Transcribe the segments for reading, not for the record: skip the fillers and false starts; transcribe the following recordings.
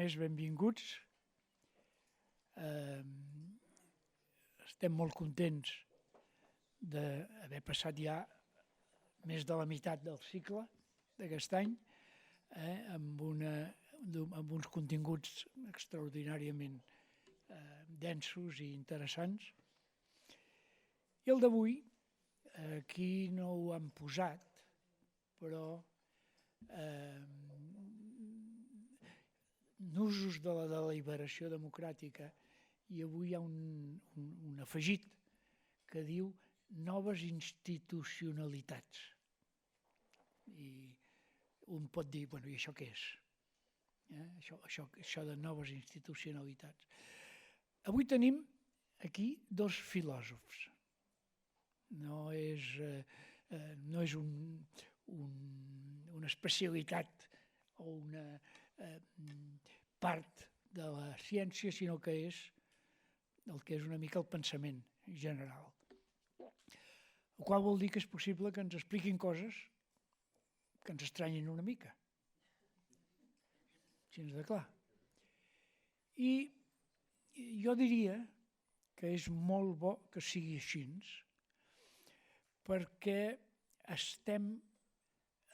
més, benvinguts. Estem molt contents d'haver passat ja més de la meitat del cicle d'aquest any, amb uns continguts extraordinàriament densos i interessants. I el d'avui, aquí no ho han posat, però nusos de la deliberació democràtica, i avui hi ha un afegit que diu noves institucionalitats. I un pot dir, bueno, i això què és? Això de noves institucionalitats. Avui tenim aquí dos filòsofs. No és una especialitat o una part de la ciència, sinó que és el que és una mica el pensament general. El qual vol dir que és possible que ens expliquin coses que ens estranyin una mica. Així de clar. I jo diria que és molt bo que sigui així, perquè estem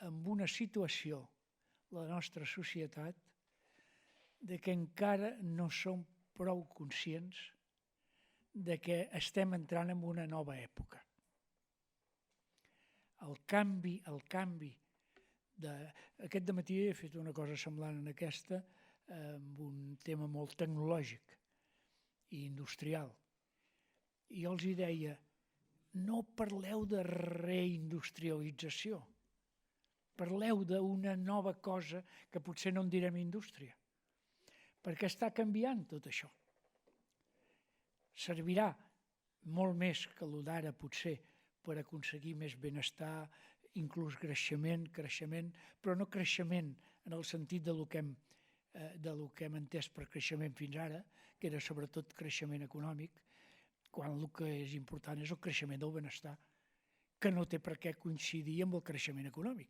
en una situació, la nostra societat, de que encara no som prou conscients de que estem entrant en una nova època. El canvi aquest dematí he fet una cosa semblant a aquesta amb un tema molt tecnològic i industrial. I jo els deia, no parleu de reindustrialització, parleu d'una nova cosa que potser no en direm indústria, perquè està canviant tot això. Servirà molt més que el d'ara potser per aconseguir més benestar, inclús creixement, però no creixement en el sentit de lo que hem entès per creixement fins ara, que era sobretot creixement econòmic, quan el que és important és el creixement del benestar, que no té per què coincidir amb el creixement econòmic.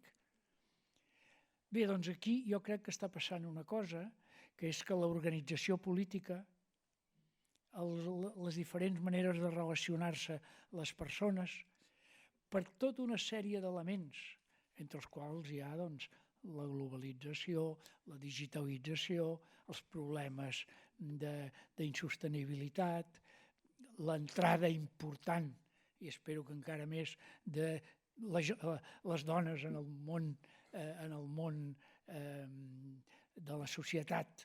Bé, doncs aquí jo crec que està passant una cosa, que és que l'organització política, les diferents maneres de relacionar-se les persones, per tota una sèrie d'elements, entre els quals hi ha la globalització, la digitalització, els problemes d'insostenibilitat, l'entrada important, i espero que encara més, de les dones en el món de la societat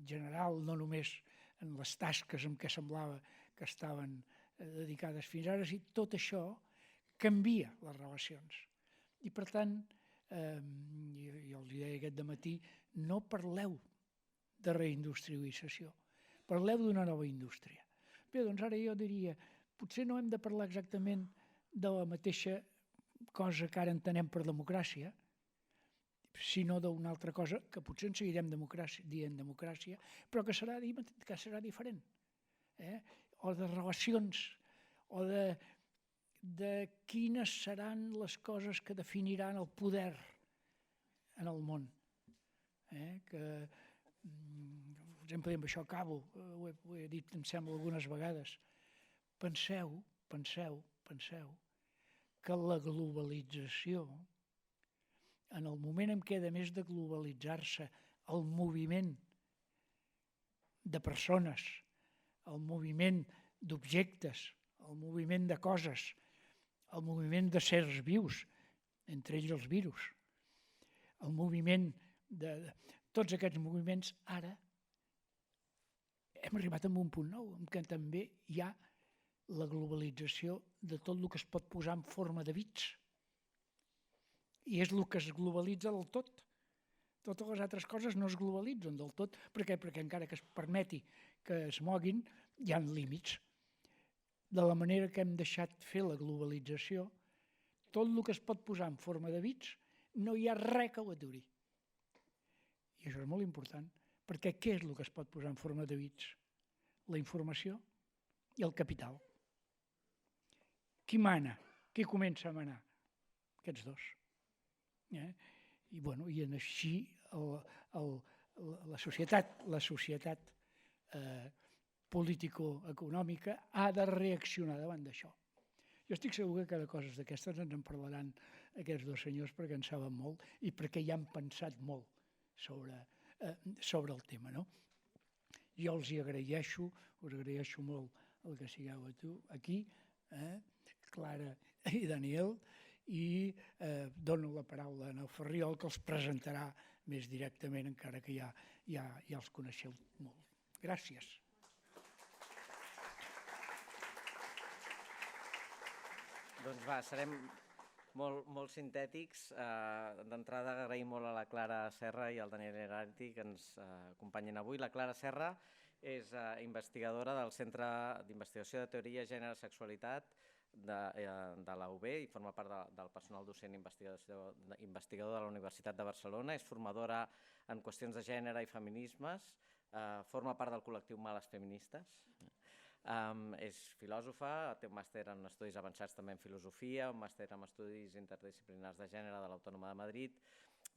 general, no només en les tasques en què semblava que estaven dedicades fins ara, i tot això canvia les relacions. I per tant, jo els deia aquest dematí, no parleu de reindustrialització, parleu d'una nova indústria. Bé, doncs ara jo diria, potser no hem de parlar exactament de la mateixa cosa que ara entenem per democràcia, sinó d'una altra cosa que potser en seguirem dient democràcia, però que serà diferent. O de relacions, o de quines seran les coses que definiran el poder en el món. Per exemple, amb això acabo, ho he dit, em sembla, algunes vegades. Penseu que la globalització, en el moment en què, a més de globalitzar-se, el moviment de persones, el moviment d'objectes, el moviment de coses, el moviment de sers vius, entre ells els virus, el moviment de tots aquests moviments, ara hem arribat a un punt nou, en què també hi ha la globalització de tot el que es pot posar en forma de bits. I és el que es globalitza del tot. Totes les altres coses no es globalitzen del tot. Per què? Perquè encara que es permeti que es moguin, hi ha límits. De la manera que hem deixat fer la globalització, tot el que es pot posar en forma de bits, no hi ha res que ho aturi. I això és molt important, perquè què és el que es pot posar en forma de bits? La informació i el capital. Qui mana? Qui comença a manar? Aquests dos. I així la societat político-econòmica ha de reaccionar davant d'això. Jo estic segur que de coses d'aquestes ens en parlaran aquests dos senyors perquè en saben molt i perquè ja han pensat molt sobre el tema, no? Jo els us agraeixo molt el que sigueu aquí, Clara i Daniel, i dono la paraula a Ferriol, que els presentarà més directament, encara que ja els coneixeu molt. Gràcies. Doncs va, serem molt sintètics. D'entrada, agraïm molt a la Clara Serra i al Daniel Innerarity que ens acompanyin avui. La Clara Serra és investigadora del Centre d'Investigació de Teoria, Gènere i Sexualitat de la UB i forma part del personal docent investigador de la Universitat de Barcelona. És formadora en qüestions de gènere i feminismes, forma part del col·lectiu Males Feministes. És filòsofa, té un màster en estudis avançats també en filosofia, un màster en estudis interdisciplinars de gènere de l'Autònoma de Madrid.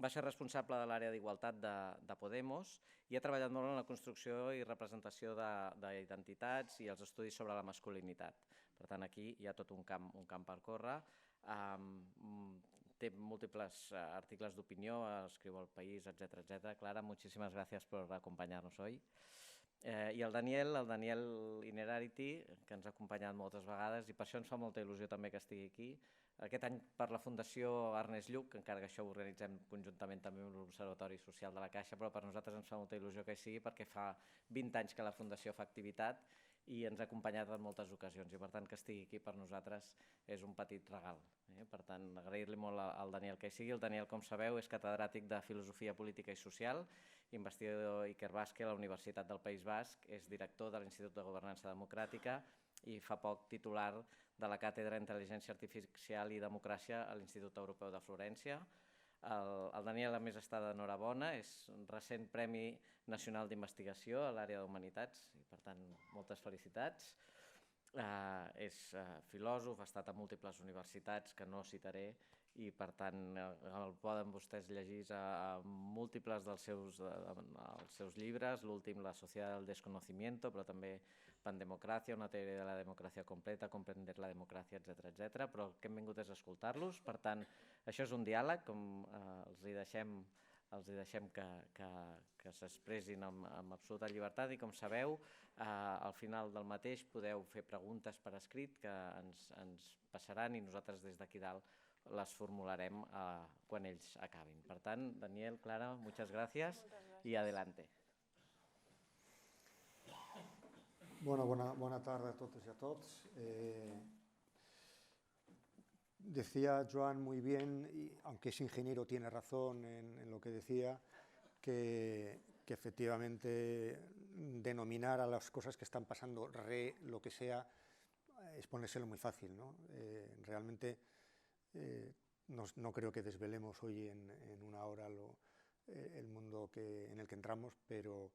Va ser responsable de l'àrea d'igualtat de Podemos i ha treballat molt en la construcció i representació d'identitats i els estudis sobre la masculinitat. Per tant, aquí hi ha tot un camp per córrer. Té múltiples articles d'opinió, escriu al País, etc. Clara, muchísimas gracias por acompañarnos hoy. I el Daniel Innerarity, que ens ha acompanyat moltes vegades i per això ens fa molta il·lusió també que estigui aquí. Aquest any per la Fundació Ernest Lluch, encara que això ho organitzem conjuntament també amb l'Observatori Social de la Caixa, però per nosaltres ens fa molta il·lusió que hi sigui perquè fa 20 anys que la Fundació fa activitat i ens ha acompanyat en moltes ocasions i per tant que estigui aquí per nosaltres és un petit regal. Per tant, agrair-li molt al Daniel que hi sigui. El Daniel, com sabeu, és catedràtic de Filosofia Política i Social, investigador Ikerbasque a la Universitat del País Basc, és director de l'Institut de Governança Democràtica i fa poc titular de la Càtedra d'Intel·ligència Artificial i Democràcia a l'Institut Europeu de Florència. El Daniel, a més, està d'enhorabona, és un recent Premi Nacional d'Investigació a l'àrea d'Humanitats i, per tant, moltes felicitats. És filòsof, ha estat a múltiples universitats que no citaré i, per tant, el poden vostès llegir a múltiples dels seus llibres, l'últim La Sociedad del Desconocimiento, però també Pandemocràcia, una teoria de la democràcia completa, comprender la democràcia, etc. Però el que hem vingut és escoltar-los. Per tant, això és un diàleg, com els hi deixem que s'expressin amb absoluta llibertat i, com sabeu, al final del mateix podeu fer preguntes per escrit que ens passaran i nosaltres des d'aquí dalt les formularem quan ells acabin. Per tant, Daniel, Clara, muchas gracias y adelante. Bueno, buena tarde a todos y a todos. Decía Joan muy bien, y aunque es ingeniero tiene razón en lo que decía, que efectivamente denominar a las cosas que están pasando lo que sea es ponérselo muy fácil, ¿no? Realmente no creo que desvelemos hoy en una hora el mundo en el que entramos, pero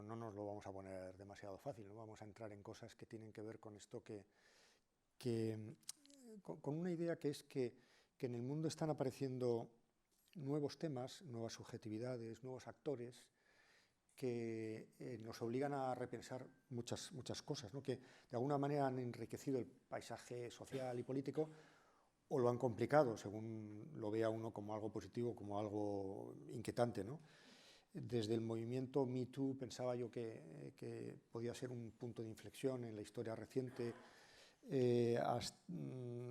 no nos lo vamos a poner demasiado fácil, ¿no? Vamos a entrar en cosas que tienen que ver con esto con una idea que es que en el mundo están apareciendo nuevos temas, nuevas subjetividades, nuevos actores que nos obligan a repensar muchas cosas, ¿no? Que de alguna manera han enriquecido el paisaje social y político o lo han complicado, según lo vea uno como algo positivo, como algo inquietante, ¿no? Desde el movimiento Me Too pensaba yo que podía ser un punto de inflexión en la historia reciente,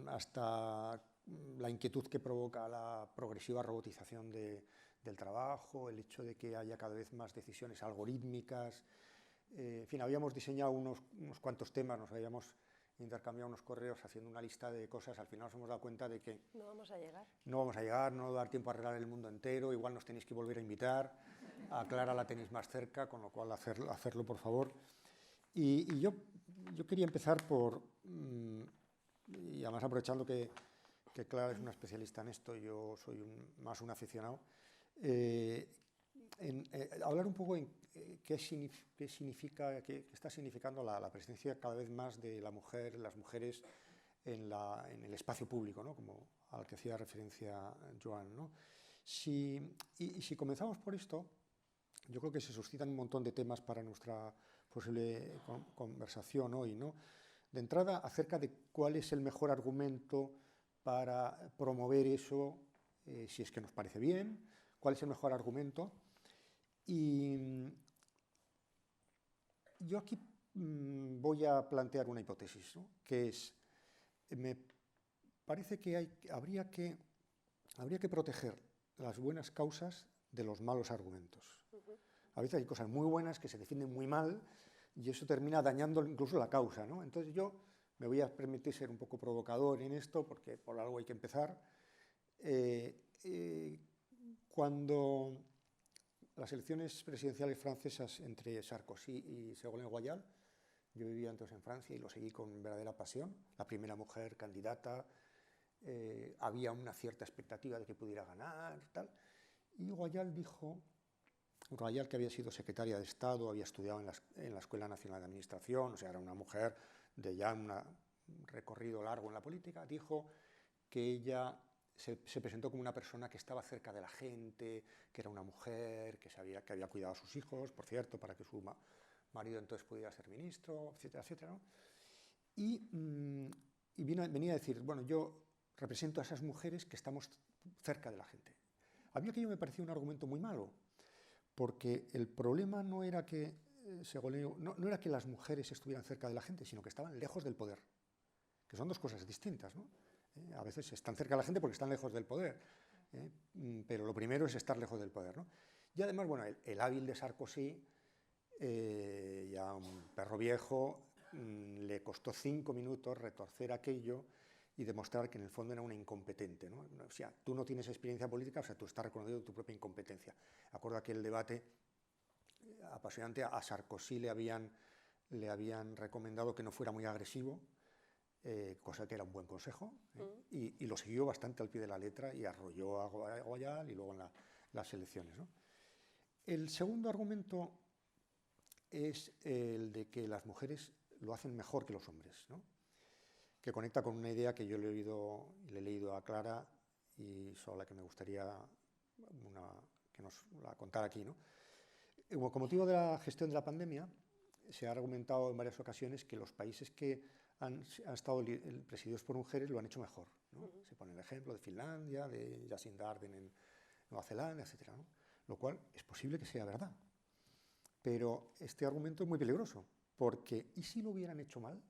hasta la inquietud que provoca la progresiva robotización del trabajo, el hecho de que haya cada vez más decisiones algorítmicas. En fin, habíamos diseñado unos cuantos temas, nos habíamos intercambiado unos correos haciendo una lista de cosas, al final nos hemos dado cuenta de que no vamos a llegar, no va a dar tiempo a arreglar el mundo entero, igual nos tenéis que volver a invitar, a Clara la tenéis más cerca, con lo cual hacerlo por favor. Y yo quería empezar y además aprovechando que Clara es una especialista en esto, yo soy más un aficionado, hablar un poco en qué está significando la presencia cada vez más de la mujer, las mujeres en el espacio público, ¿no? Como al que hacía referencia Joan, ¿no? Si comenzamos por esto, yo creo que se suscitan un montón de temas para nuestra posible conversación hoy, ¿no? De entrada, acerca de cuál es el mejor argumento para promover eso, si es que nos parece bien, cuál es el mejor argumento. Y yo aquí voy a plantear una hipótesis, ¿no? Que es, me parece que habría que proteger las buenas causas de los malos argumentos. A veces hay cosas muy buenas que se defienden muy mal y eso termina dañando incluso la causa, ¿no? Entonces yo me voy a permitir ser un poco provocador en esto, porque por algo hay que empezar. Cuando las elecciones presidenciales francesas entre Sarkozy y Ségolène Royal, yo vivía entonces en Francia y lo seguí con verdadera pasión, la primera mujer candidata, había una cierta expectativa de que pudiera ganar, tal, y Royal dijo, Royal, que había sido secretaria de Estado, había estudiado en la Escuela Nacional de Administración, o sea, era una mujer de ya un recorrido largo en la política, dijo que ella se presentó como una persona que estaba cerca de la gente, que era una mujer, que había cuidado a sus hijos, por cierto, para que su marido entonces pudiera ser ministro, etcétera, etcétera, ¿no? Y venía a decir, bueno, yo represento a esas mujeres que estamos cerca de la gente. A mí aquello me parecía un argumento muy malo, porque el problema no era que no era que las mujeres estuvieran cerca de la gente, sino que estaban lejos del poder, que son dos cosas distintas, ¿no? A veces están cerca de la gente porque están lejos del poder, pero lo primero es estar lejos del poder, ¿no? Y además, bueno, el hábil de Sarkozy, ya un perro viejo, le costó 5 minutos retorcer aquello y demostrar que en el fondo era una incompetente, ¿no? O sea, tú no tienes experiencia política, o sea, tú estás reconociendo tu propia incompetencia. Acuerdo aquel debate apasionante, a Sarkozy le habían recomendado que no fuera muy agresivo, cosa que era un buen consejo, y lo siguió bastante al pie de la letra y arrolló a Royal y luego en las elecciones, ¿no? El segundo argumento es el de que las mujeres lo hacen mejor que los hombres, ¿no? Que conecta con una idea que yo le he leído a Clara y sobre la que me gustaría que nos la contara aquí, ¿no? Con motivo de la gestión de la pandemia, se ha argumentado en varias ocasiones que los países que han estado presididos por mujeres lo han hecho mejor, ¿no? Se pone el ejemplo de Finlandia, de Jacinda Ardern en Nueva Zelanda, etc., ¿no? Lo cual es posible que sea verdad. Pero este argumento es muy peligroso, porque ¿y si lo hubieran hecho mal?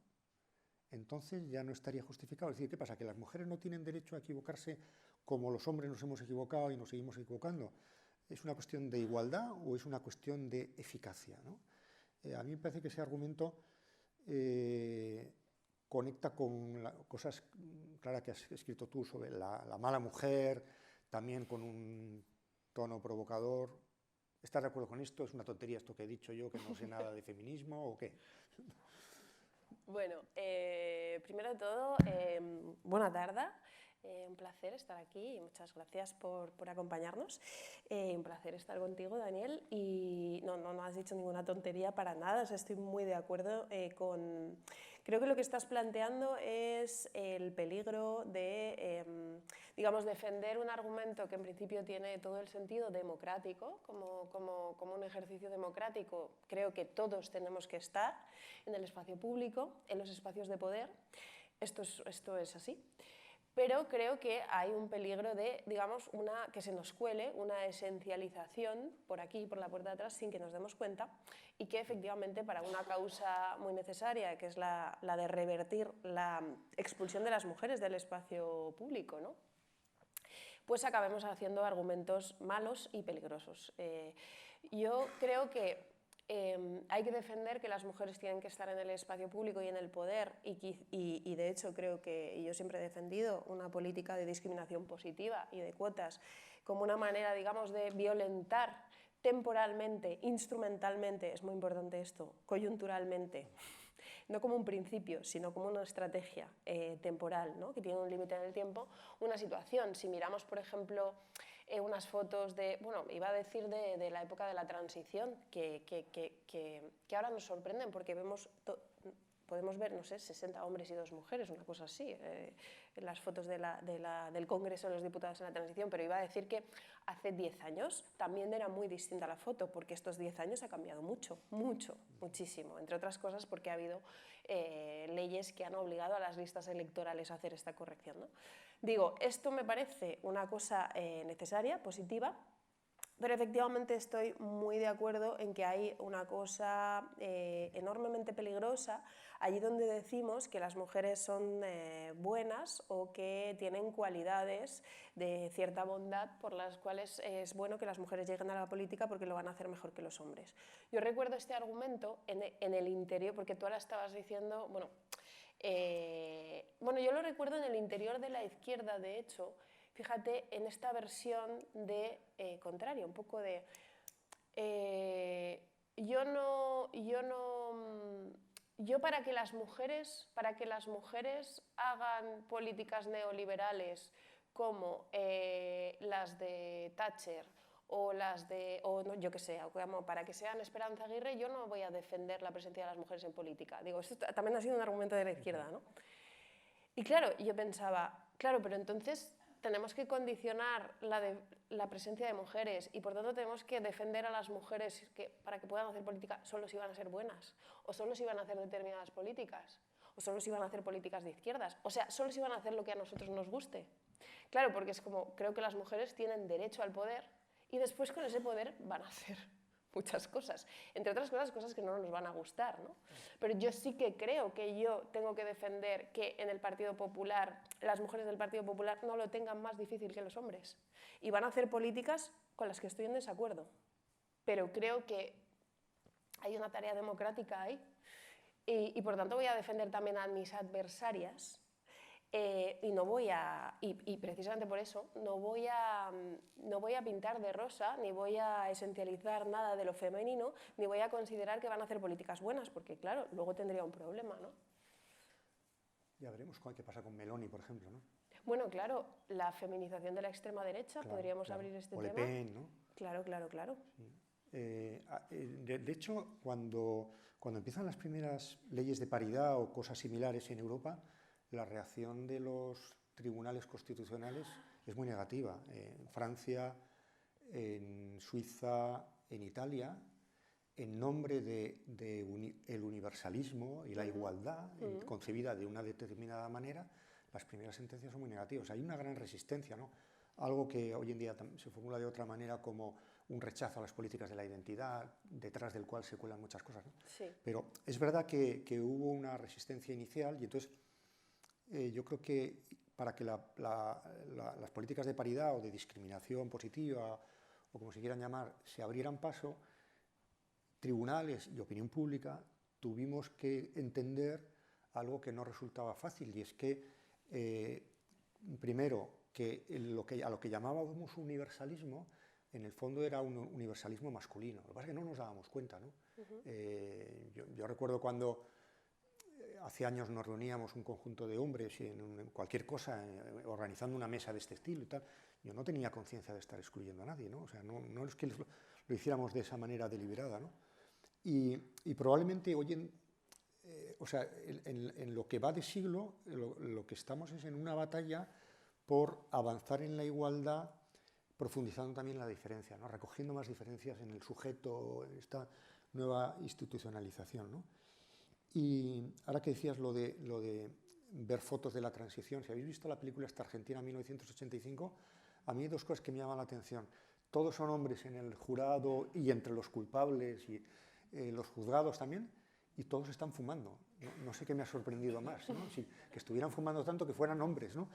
Entonces ya no estaría justificado. Es decir, ¿qué pasa? ¿Que las mujeres no tienen derecho a equivocarse como los hombres nos hemos equivocado y nos seguimos equivocando? ¿Es una cuestión de igualdad o es una cuestión de eficacia, ¿no? A mí me parece que ese argumento conecta con cosas, Clara, que has escrito tú sobre la mala mujer, también con un tono provocador. ¿Estás de acuerdo con esto? ¿Es una tontería esto que he dicho yo, que no sé nada de feminismo o qué? Bueno, primero de todo, buena tarde. Un placer estar aquí y muchas gracias por acompañarnos. Un placer estar contigo, Daniel. Y no has dicho ninguna tontería para nada. O sea, estoy muy de acuerdo con... Creo que lo que estás planteando es el peligro de, digamos, defender un argumento que en principio tiene todo el sentido democrático, como un ejercicio democrático. Creo que todos tenemos que estar en el espacio público, en los espacios de poder. Esto es así. Pero creo que hay un peligro de, digamos, que se nos cuele una esencialización por aquí, por la puerta de atrás, sin que nos demos cuenta, y que efectivamente para una causa muy necesaria, que es la de revertir la expulsión de las mujeres del espacio público, ¿no? Pues acabemos haciendo argumentos malos y peligrosos. Yo creo que hay que defender que las mujeres tienen que estar en el espacio público y en el poder y de hecho creo que yo siempre he defendido una política de discriminación positiva y de cuotas como una manera, digamos, de violentar temporalmente, instrumentalmente, es muy importante esto, coyunturalmente, no como un principio, sino como una estrategia temporal, ¿no? Que tiene un límite en el tiempo, una situación. Si miramos, por ejemplo, unas fotos de, bueno, iba a decir de la época de la transición, que ahora nos sorprenden porque vemos podemos ver, no sé, 60 hombres y 2 mujeres, una cosa así, en las fotos del Congreso de los Diputados en la transición, pero iba a decir que hace 10 años también era muy distinta la foto, porque estos 10 años ha cambiado mucho, muchísimo, entre otras cosas porque ha habido leyes que han obligado a las listas electorales a hacer esta corrección, ¿no? Digo, esto me parece una cosa necesaria, positiva, pero efectivamente estoy muy de acuerdo en que hay una cosa enormemente peligrosa allí donde decimos que las mujeres son buenas o que tienen cualidades de cierta bondad por las cuales es bueno que las mujeres lleguen a la política porque lo van a hacer mejor que los hombres. Yo recuerdo este argumento en el interior, porque tú ahora estabas diciendo, bueno, yo lo recuerdo en el interior de la izquierda, de hecho. Fíjate en esta versión de contraria, un poco de yo para que las mujeres hagan políticas neoliberales como las de Thatcher o las de, yo qué sé, para que sean Esperanza Aguirre, yo no voy a defender la presencia de las mujeres en política. Digo, esto también ha sido un argumento de la izquierda, ¿no? Y claro, yo pensaba, claro, pero entonces tenemos que condicionar la presencia de mujeres y por tanto tenemos que defender a las mujeres para que puedan hacer política solo si van a ser buenas, o solo si van a hacer determinadas políticas, o solo si van a hacer políticas de izquierdas, o sea, solo si van a hacer lo que a nosotros nos guste. Claro, porque es como, creo que las mujeres tienen derecho al poder y después con ese poder van a hacer muchas cosas, entre otras cosas, cosas que no nos van a gustar, ¿no? Pero yo sí que creo que yo tengo que defender que en el Partido Popular, las mujeres del Partido Popular no lo tengan más difícil que los hombres y van a hacer políticas con las que estoy en desacuerdo, pero creo que hay una tarea democrática ahí y por tanto voy a defender también a mis adversarias. Y precisamente por eso no voy a pintar de rosa, ni voy a esencializar nada de lo femenino, ni voy a considerar que van a hacer políticas buenas, porque claro, luego tendría un problema, ¿no? Ya veremos qué pasa con Meloni, por ejemplo, ¿no? Bueno, claro, la feminización de la extrema derecha, claro, podríamos abrir este o tema. Le Pen, ¿no? Claro. Sí. De hecho, cuando empiezan las primeras leyes de paridad o cosas similares en Europa, la reacción de los tribunales constitucionales es muy negativa. En Francia, en Suiza, en Italia, en nombre del universalismo y la igualdad, concebida de una determinada manera, las primeras sentencias son muy negativas. Hay una gran resistencia, ¿no? Algo que hoy en día se formula de otra manera como un rechazo a las políticas de la identidad, detrás del cual se cuelan muchas cosas, ¿no? Sí. Pero es verdad que hubo una resistencia inicial y entonces yo creo que para que las políticas de paridad o de discriminación positiva o como se quieran llamar se abrieran paso, tribunales y opinión pública tuvimos que entender algo que no resultaba fácil y es que primero que a lo que llamábamos universalismo en el fondo era un universalismo masculino. Lo que pasa es que no nos dábamos cuenta, ¿no? Yo recuerdo cuando hace años nos reuníamos un conjunto de hombres en cualquier cosa, organizando una mesa de este estilo y tal. Yo no tenía conciencia de estar excluyendo a nadie, ¿no? O sea, no es que lo hiciéramos de esa manera deliberada, ¿no? Y probablemente hoy en lo que va de siglo, lo que estamos es en una batalla por avanzar en la igualdad, profundizando también la diferencia, ¿no? Recogiendo más diferencias en el sujeto, en esta nueva institucionalización, ¿no? Y ahora que decías lo de ver fotos de la transición, si habéis visto la película esta Argentina 1985, a mí hay dos cosas que me llaman la atención. Todos son hombres en el jurado y entre los culpables y los juzgados también, y todos están fumando. No sé qué me ha sorprendido más, ¿no? Que estuvieran fumando tanto que fueran hombres, ¿no?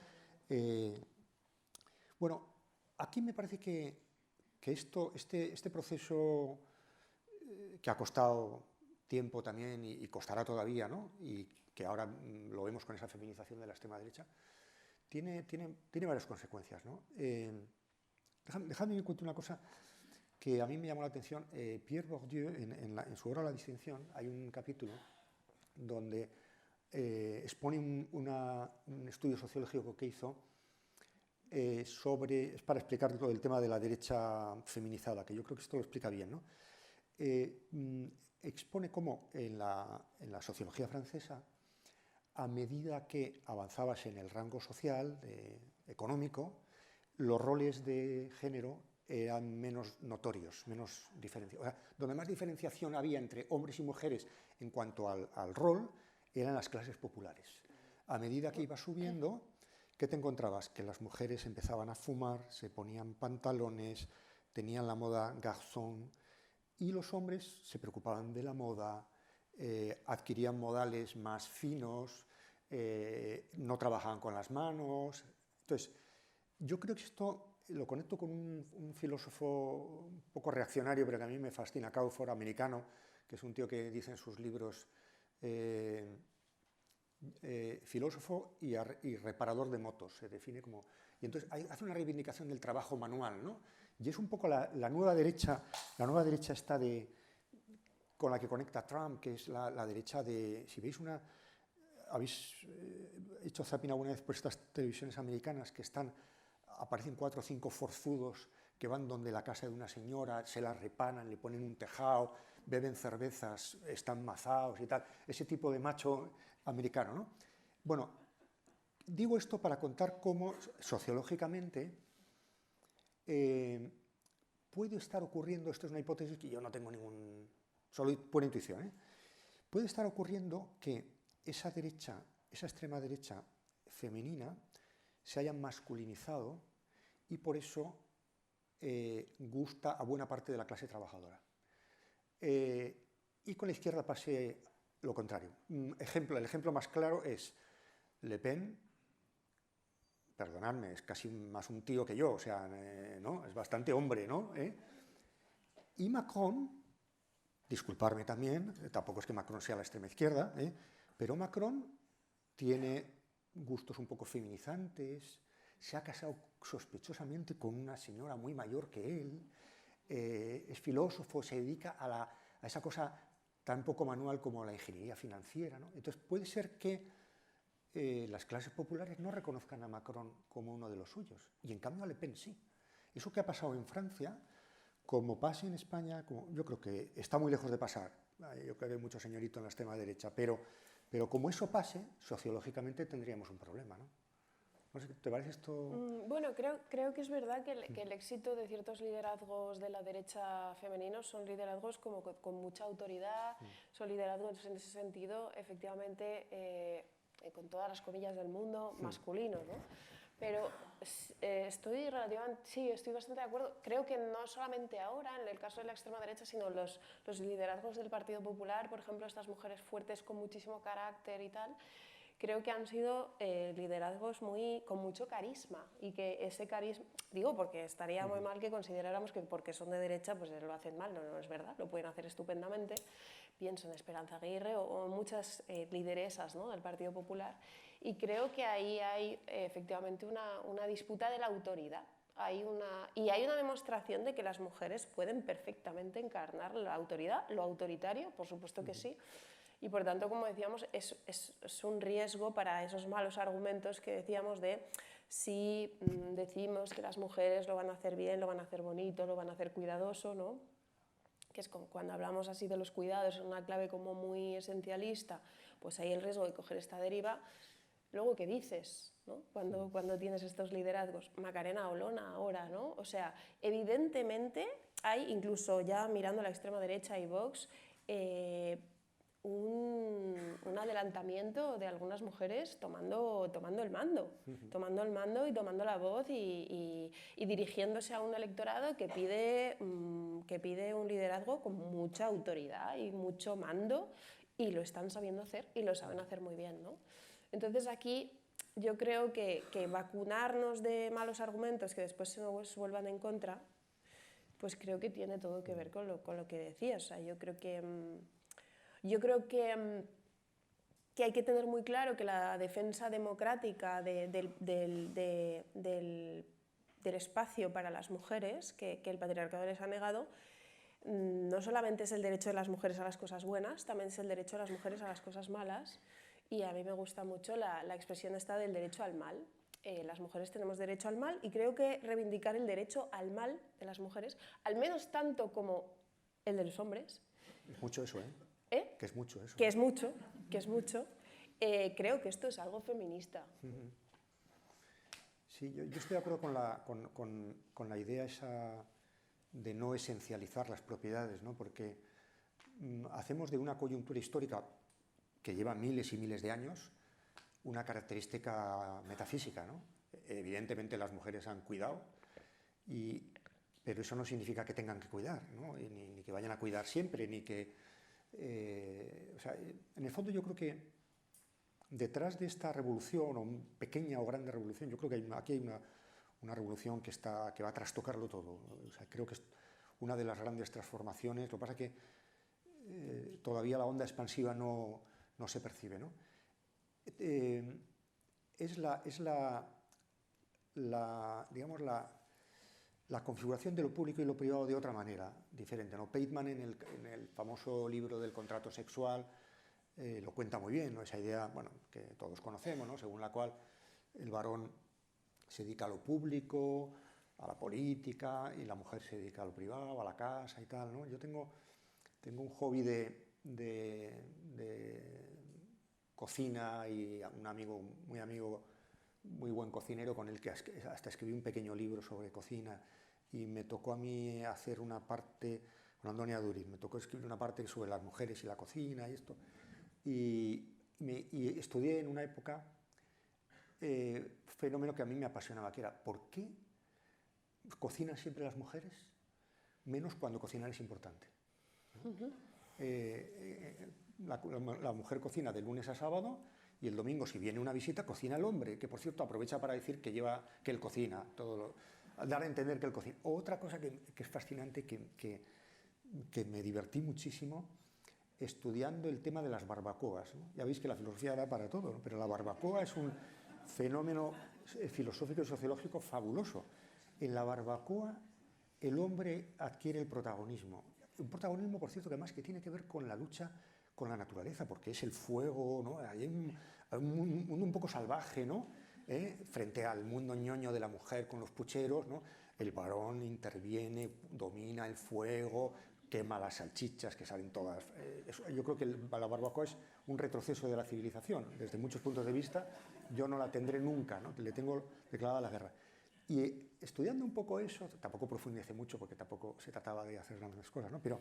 Bueno, aquí me parece que este proceso que ha costado tiempo también y costará todavía, ¿no? Y que ahora lo vemos con esa feminización de la extrema derecha, tiene varias consecuencias, ¿no? Dejadme que cuente una cosa que a mí me llamó la atención. Pierre Bourdieu, en su obra La distinción, hay un capítulo donde expone un estudio sociológico que hizo es para explicar todo el tema de la derecha feminizada, que yo creo que esto lo explica bien, ¿no? expone cómo en la sociología francesa, a medida que avanzabas en el rango social, económico, los roles de género eran menos notorios, menos diferenciados. O sea, donde más diferenciación había entre hombres y mujeres en cuanto al rol, eran las clases populares. A medida que ibas subiendo, ¿qué te encontrabas? Que las mujeres empezaban a fumar, se ponían pantalones, tenían la moda garçon, y los hombres se preocupaban de la moda, adquirían modales más finos, no trabajaban con las manos. Entonces, yo creo que esto lo conecto con un filósofo un poco reaccionario, pero que a mí me fascina, Crawford, americano, que es un tío que dice en sus libros filósofo y reparador de motos, se define como... Y entonces hace una reivindicación del trabajo manual, ¿no? Y es un poco la nueva derecha está con la que conecta Trump, que es la derecha de... Si veis habéis hecho zapping alguna vez por estas televisiones americanas que aparecen 4 o 5 forzudos que van donde la casa de una señora, se la repanan, le ponen un tejado, beben cervezas, están mazados y tal, ese tipo de macho americano, ¿no? Bueno, digo esto para contar cómo sociológicamente puede estar ocurriendo, esto es una hipótesis que yo no tengo solo pura intuición, puede estar ocurriendo que esa extrema derecha femenina se haya masculinizado y por eso gusta a buena parte de la clase trabajadora. Y con la izquierda pase lo contrario. El ejemplo más claro es Le Pen, perdonadme, es casi más un tío que yo, o sea, ¿no? Es bastante hombre, ¿no? Y Macron, disculparme también, tampoco es que Macron sea la extrema izquierda, pero Macron tiene gustos un poco feminizantes, se ha casado sospechosamente con una señora muy mayor que él, es filósofo, se dedica a esa cosa tan poco manual como la ingeniería financiera, ¿no? Entonces puede ser que las clases populares no reconozcan a Macron como uno de los suyos, y en cambio a Le Pen sí. Eso que ha pasado en Francia, como pase en España, yo creo que está muy lejos de pasar, yo creo que hay mucho señorito en la extrema derecha, pero como eso pase, sociológicamente tendríamos un problema, ¿no? No sé, ¿te parece esto? Bueno, creo que es verdad que el éxito de ciertos liderazgos de la derecha femeninos son liderazgos como con mucha autoridad, son liderazgos en ese sentido, efectivamente, con todas las comillas del mundo, masculinos, ¿no? Pero estoy bastante de acuerdo. Creo que no solamente ahora, en el caso de la extrema derecha, sino los liderazgos del Partido Popular, por ejemplo, estas mujeres fuertes con muchísimo carácter y tal, creo que han sido liderazgos con mucho carisma, y que ese carisma, digo, porque estaría muy mal que consideráramos que porque son de derecha pues lo hacen mal, no es verdad, lo pueden hacer estupendamente. Pienso en Esperanza Aguirre o muchas lideresas, ¿no?, del Partido Popular, y creo que ahí hay efectivamente una disputa de la autoridad. Hay una demostración de que las mujeres pueden perfectamente encarnar la autoridad, lo autoritario, por supuesto que sí, y por tanto, como decíamos, es un riesgo para esos malos argumentos que decíamos de si decimos que las mujeres lo van a hacer bien, lo van a hacer bonito, lo van a hacer cuidadoso, ¿no?, que es como cuando hablamos así de los cuidados en una clave como muy esencialista, pues hay el riesgo de coger esta deriva. Luego, ¿qué dices, ¿no?, cuando tienes estos liderazgos? Macarena Olona ahora, ¿no? O sea, evidentemente hay, incluso ya mirando a la extrema derecha y Vox, un adelantamiento de algunas mujeres tomando el mando y tomando la voz y dirigiéndose a un electorado que pide un liderazgo con mucha autoridad y mucho mando, y lo están sabiendo hacer y lo saben hacer muy bien, ¿no? Entonces aquí yo creo que vacunarnos de malos argumentos que después se nos vuelvan en contra, pues creo que tiene todo que ver con lo que decías. O sea, yo creo que hay que tener muy claro que la defensa democrática del espacio para las mujeres, que el patriarcado les ha negado, no solamente es el derecho de las mujeres a las cosas buenas, también es el derecho de las mujeres a las cosas malas, y a mí me gusta mucho la expresión esta del derecho al mal. Las mujeres tenemos derecho al mal, y creo que reivindicar el derecho al mal de las mujeres, al menos tanto como el de los hombres, Es mucho eso, ¿eh? ¿Eh? Que es mucho eso. Que es mucho, que es mucho. Creo que esto es algo feminista. Sí, yo estoy de acuerdo con la idea esa de no esencializar las propiedades, ¿no? Porque hacemos de una coyuntura histórica que lleva miles y miles de años una característica metafísica, ¿no? Evidentemente las mujeres han cuidado, pero eso no significa que tengan que cuidar, ¿no? Ni que vayan a cuidar siempre, ni que... o sea, en el fondo yo creo que detrás de esta revolución, o pequeña o grande revolución, yo creo que aquí hay una revolución que va a trastocarlo todo. O sea, creo que es una de las grandes transformaciones. Lo que pasa es que todavía la onda expansiva no se percibe, ¿no? Digamos, la configuración de lo público y lo privado de otra manera, diferente, ¿no? Pateman en el famoso libro del contrato sexual lo cuenta muy bien, ¿no? Esa idea, bueno, que todos conocemos, ¿no? Según la cual el varón se dedica a lo público, a la política, y la mujer se dedica a lo privado, a la casa y tal, ¿no? Yo tengo un hobby de cocina, y un amigo, muy buen cocinero, con el que hasta escribí un pequeño libro sobre cocina, y me tocó a mí hacer una parte, con Antonia Duriz, me tocó escribir una parte sobre las mujeres y la cocina y esto, y estudié en una época fenómeno que a mí me apasionaba, que era ¿por qué cocinan siempre las mujeres, menos cuando cocinar es importante? La mujer cocina de lunes a sábado, y el domingo, si viene una visita, cocina el hombre, que por cierto aprovecha para decir que él cocina, dar a entender que él cocina. Otra cosa que es fascinante, que me divertí muchísimo estudiando el tema de las barbacoas, ¿no? Ya veis que la filosofía da para todo, ¿no? Pero la barbacoa es un fenómeno filosófico y sociológico fabuloso. En la barbacoa el hombre adquiere el protagonismo. Un protagonismo, por cierto, que además que tiene que ver con la lucha con la naturaleza, porque es el fuego, ¿no? Hay un mundo un poco salvaje, ¿no? Frente al mundo ñoño de la mujer con los pucheros, ¿no? El varón interviene, domina el fuego, quema las salchichas que salen todas. Yo creo que la barbacoa es un retroceso de la civilización. Desde muchos puntos de vista, yo no la tendré nunca, ¿no? Le tengo declarada la guerra. Y estudiando un poco eso, tampoco profundicé mucho porque tampoco se trataba de hacer grandes cosas, ¿no? Pero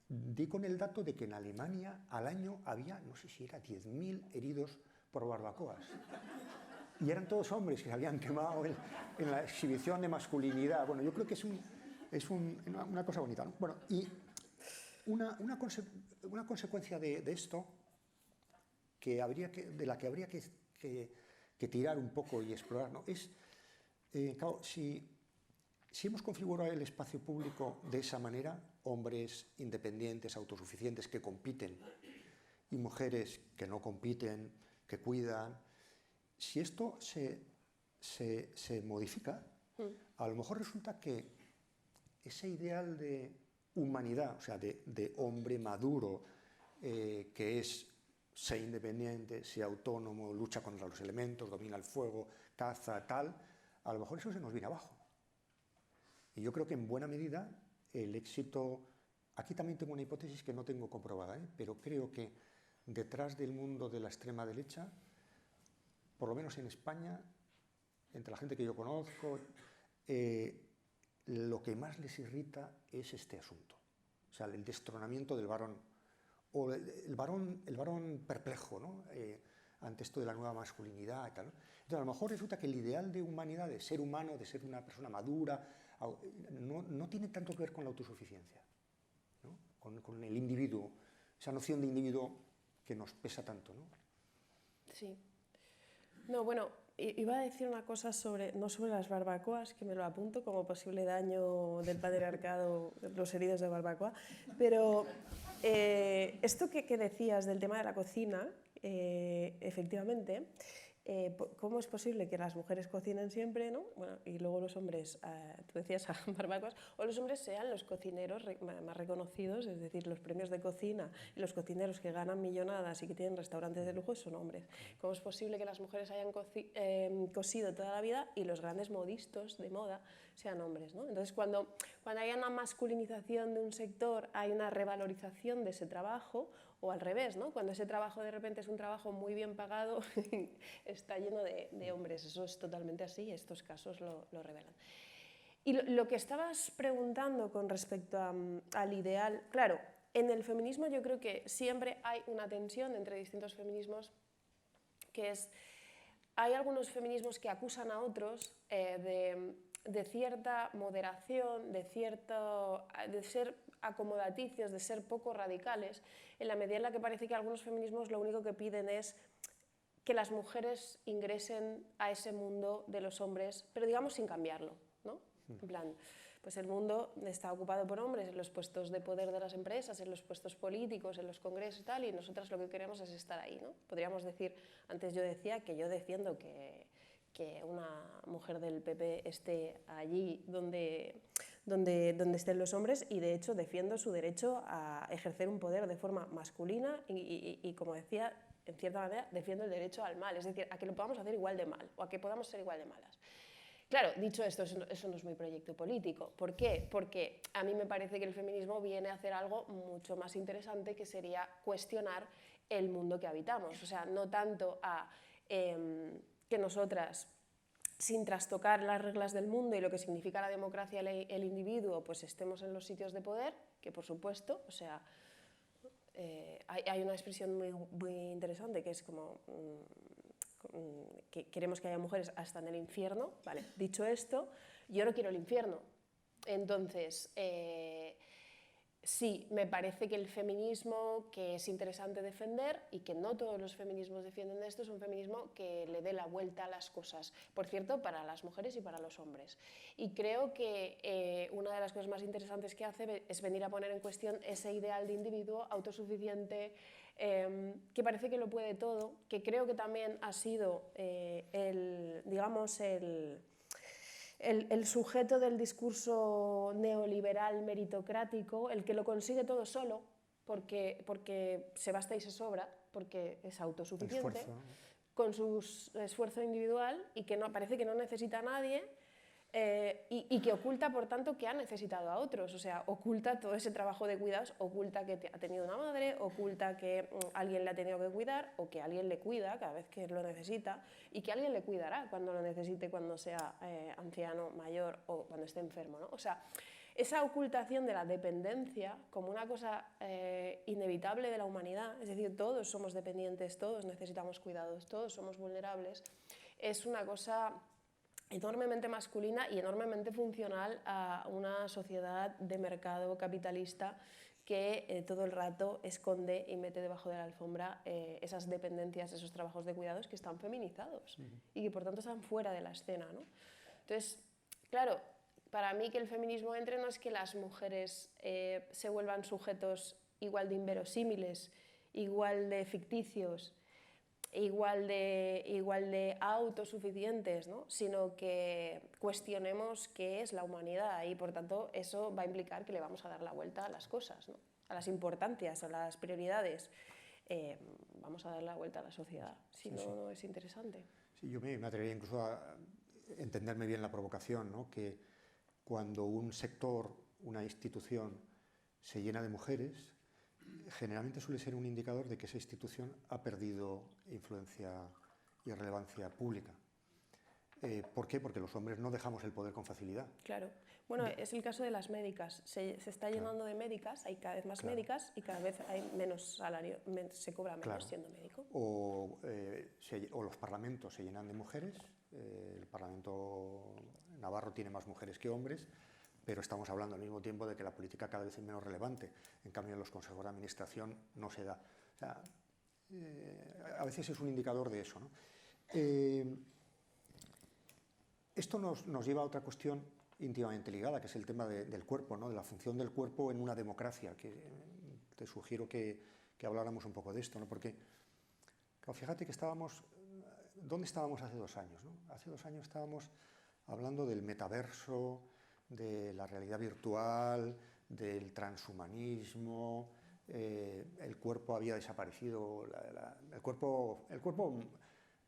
di con el dato de que en Alemania al año había, no sé si era 10.000 heridos por barbacoas. Y eran todos hombres que se habían quemado en la exhibición de masculinidad. Bueno, yo creo que es una cosa bonita, ¿no? Bueno, y una consecuencia de esto, de la que habría que tirar un poco y explorar, ¿no? Es, claro, si hemos configurado el espacio público de esa manera, hombres independientes, autosuficientes, que compiten, y mujeres que no compiten, que cuidan, si esto se modifica, a lo mejor resulta que ese ideal de humanidad, o sea, de hombre maduro, que es sea independiente, sea autónomo, lucha contra los elementos, domina el fuego, caza, tal, a lo mejor eso se nos viene abajo. Y yo creo que en buena medida el éxito... Aquí también tengo una hipótesis que no tengo comprobada, pero creo que detrás del mundo de la extrema derecha, por lo menos en España, entre la gente que yo conozco, lo que más les irrita es este asunto. O sea, el destronamiento del varón, o el varón perplejo, ¿no? Ante esto de la nueva masculinidad y tal, ¿no? Entonces, a lo mejor resulta que el ideal de humanidad, de ser humano, de ser una persona madura, no tiene tanto que ver con la autosuficiencia, ¿no? Con el individuo, esa noción de individuo que nos pesa tanto, ¿no? Sí. No, bueno, iba a decir una cosa no sobre las barbacoas, que me lo apunto como posible daño del patriarcado, los heridos de barbacoa, pero esto que decías del tema de la cocina, efectivamente, ¿cómo es posible que las mujeres cocinen siempre, ¿no? Bueno, y luego los hombres, tú decías barbacoas, o los hombres sean los cocineros más reconocidos, es decir, los premios de cocina y los cocineros que ganan millonadas y que tienen restaurantes de lujo son hombres? ¿Cómo es posible que las mujeres hayan cosido toda la vida y los grandes modistos de moda sean hombres, ¿no? Entonces, cuando hay una masculinización de un sector, hay una revalorización de ese trabajo, o al revés, ¿no? Cuando ese trabajo de repente es un trabajo muy bien pagado, está lleno de hombres. Eso es totalmente así y estos casos lo revelan. Y lo que estabas preguntando con respecto al ideal, claro, en el feminismo yo creo que siempre hay una tensión entre distintos feminismos, que es, hay algunos feminismos que acusan a otros de cierta moderación, de ser acomodaticios, de ser poco radicales, en la medida en la que parece que algunos feminismos lo único que piden es que las mujeres ingresen a ese mundo de los hombres, pero digamos sin cambiarlo, ¿no? En plan, pues el mundo está ocupado por hombres en los puestos de poder de las empresas, en los puestos políticos, en los congresos y tal, y nosotras lo que queremos es estar ahí, ¿no? Podríamos decir, antes yo decía que yo defiendo que una mujer del PP esté allí donde estén los hombres, y de hecho defiendo su derecho a ejercer un poder de forma masculina y como decía, en cierta manera defiendo el derecho al mal, es decir, a que lo podamos hacer igual de mal o a que podamos ser igual de malas. Claro, dicho esto, eso no es mi proyecto político. ¿Por qué? Porque a mí me parece que el feminismo viene a hacer algo mucho más interesante, que sería cuestionar el mundo que habitamos. O sea, no tanto a que nosotras, sin trastocar las reglas del mundo y lo que significa la democracia y el individuo, pues estemos en los sitios de poder, que por supuesto, o sea, hay una expresión muy interesante que es como que queremos que haya mujeres hasta en el infierno. Vale, dicho esto, yo no quiero el infierno. Entonces, sí, me parece que el feminismo que es interesante defender, y que no todos los feminismos defienden esto, es un feminismo que le dé la vuelta a las cosas, por cierto, para las mujeres y para los hombres. Y creo que una de las cosas más interesantes que hace es venir a poner en cuestión ese ideal de individuo autosuficiente, que parece que lo puede todo, que creo que también ha sido digamos, el sujeto del discurso neoliberal meritocrático, el que lo consigue todo solo, porque se basta y se sobra, porque es autosuficiente, con su esfuerzo individual, y que parece que no necesita a nadie, y que oculta, por tanto, que ha necesitado a otros. O sea, oculta todo ese trabajo de cuidados, oculta que ha tenido una madre, oculta que alguien le ha tenido que cuidar, o que alguien le cuida cada vez que lo necesita, y que alguien le cuidará cuando lo necesite, cuando sea anciano, mayor o cuando esté enfermo, ¿no? O sea, esa ocultación de la dependencia como una cosa inevitable de la humanidad, es decir, todos somos dependientes, todos necesitamos cuidados, todos somos vulnerables, es una cosa enormemente masculina y enormemente funcional a una sociedad de mercado capitalista que todo el rato esconde y mete debajo de la alfombra esas dependencias, esos trabajos de cuidados que están feminizados y que por tanto están fuera de la escena, ¿no? Entonces, claro, para mí que el feminismo entre no es que las mujeres se vuelvan sujetos igual de inverosímiles, igual de ficticios, igual de autosuficientes, ¿no? Sino que cuestionemos qué es la humanidad, y por tanto eso va a implicar que le vamos a dar la vuelta a las cosas, ¿no? A las importancias, a las prioridades. Vamos a dar la vuelta a la sociedad, si no, no es interesante. Sí, yo me atrevería incluso a entenderme bien la provocación, ¿no? Que cuando un sector, una institución se llena de mujeres, generalmente suele ser un indicador de que esa institución ha perdido influencia y relevancia pública. ¿Por qué? Porque los hombres no dejamos el poder con facilidad. Claro. Bueno, es el caso de las médicas. Se está llenando de médicas, hay cada vez más médicas y cada vez hay menos salario, se cobra menos siendo médico. O los parlamentos se llenan de mujeres. El Parlamento navarro tiene más mujeres que hombres, pero estamos hablando al mismo tiempo de que la política cada vez es menos relevante. En cambio, en los consejos de administración no se da. O sea, a veces es un indicador de eso, ¿no? Esto nos lleva a otra cuestión íntimamente ligada, que es el tema del cuerpo, ¿no? De la función del cuerpo en una democracia, que te sugiero que habláramos un poco de esto, ¿no? Porque, claro, fíjate que estábamos ¿dónde estábamos hace 2 años? ¿No? Hace 2 años estábamos hablando del metaverso, de la realidad virtual, del transhumanismo, el cuerpo había desaparecido, el cuerpo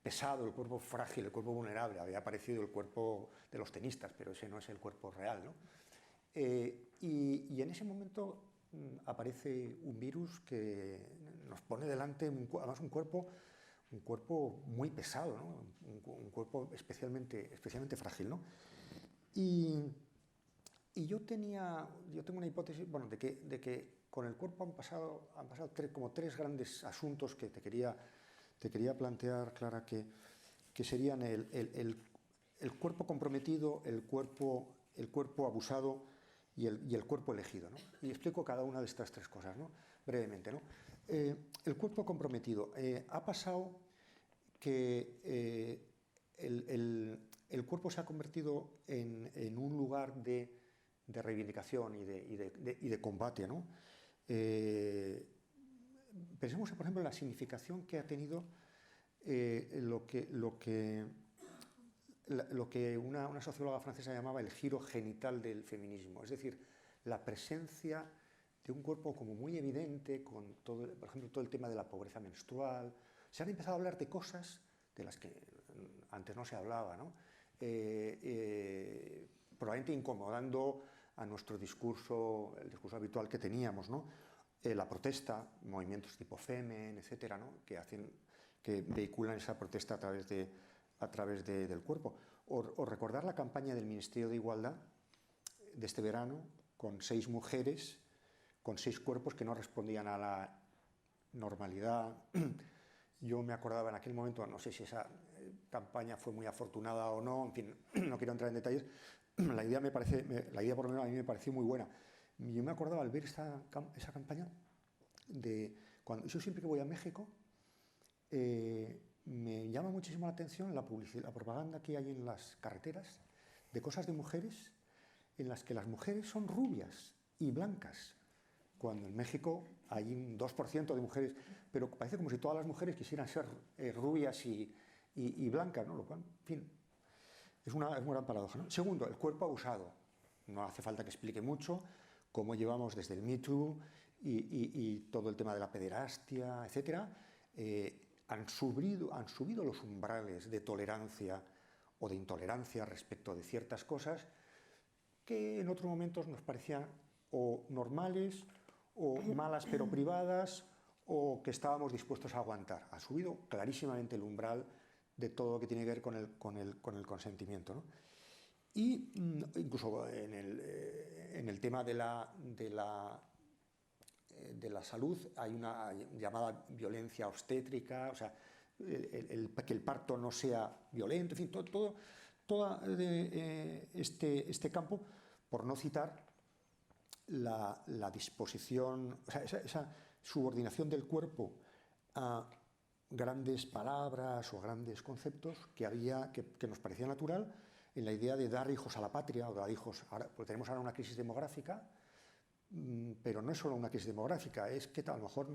pesado, el cuerpo frágil, el cuerpo vulnerable, había aparecido el cuerpo de los tenistas, pero ese no es el cuerpo real, ¿no? Y en ese momento aparece un virus que nos pone delante, además un cuerpo muy pesado, ¿no? Un cuerpo especialmente frágil, ¿no? Y yo tengo una hipótesis, bueno, de que con el cuerpo han pasado como 3 grandes asuntos que te quería plantear, Clara, que serían el cuerpo comprometido, el cuerpo abusado y el cuerpo elegido, ¿no? Y explico cada una de estas 3 cosas, ¿no? Brevemente, ¿no? El cuerpo comprometido. Ha pasado que el cuerpo se ha convertido en un lugar de reivindicación y de combate, ¿no? Pensemos, por ejemplo, en la significación que ha tenido lo que una socióloga francesa llamaba el giro genital del feminismo, es decir, la presencia de un cuerpo como muy evidente, con todo, por ejemplo, todo el tema de la pobreza menstrual. Se han empezado a hablar de cosas de las que antes no se hablaba, ¿no? Probablemente incomodando a nuestro discurso, el discurso habitual que teníamos, ¿no? La protesta, movimientos tipo Femen, etcétera, ¿no? que vehiculan esa protesta a través del cuerpo. O recordar la campaña del Ministerio de Igualdad de este verano, con 6 mujeres, con 6 cuerpos que no respondían a la normalidad. Yo me acordaba en aquel momento, no sé si esa campaña fue muy afortunada o no, en fin, no quiero entrar en detalles. La idea por lo menos a mí me pareció muy buena. Yo me acordaba al ver esa campaña de cuando yo siempre que voy a México, me llama muchísimo la atención la propaganda que hay en las carreteras de cosas de mujeres en las que las mujeres son rubias y blancas, cuando en México hay un 2% de mujeres, pero parece como si todas las mujeres quisieran ser rubias y blancas, ¿no? Lo cual, en fin, es una gran paradoja, ¿no? Segundo, el cuerpo abusado. No hace falta que explique mucho cómo llevamos desde el Me Too y todo el tema de la pederastia, etcétera, han subido los umbrales de tolerancia o de intolerancia respecto de ciertas cosas que en otros momentos nos parecían o normales o malas pero privadas o que estábamos dispuestos a aguantar. Ha subido clarísimamente el umbral de todo lo que tiene que ver con el consentimiento, ¿no? Y incluso en el tema de la salud hay una llamada violencia obstétrica, o sea, que el parto no sea violento, en fin, todo este campo, por no citar la disposición, o sea, esa subordinación del cuerpo a grandes palabras o grandes conceptos que nos parecía natural en la idea de dar hijos a la patria o dar hijos, porque tenemos ahora una crisis demográfica, pero no es solo una crisis demográfica, es que a lo mejor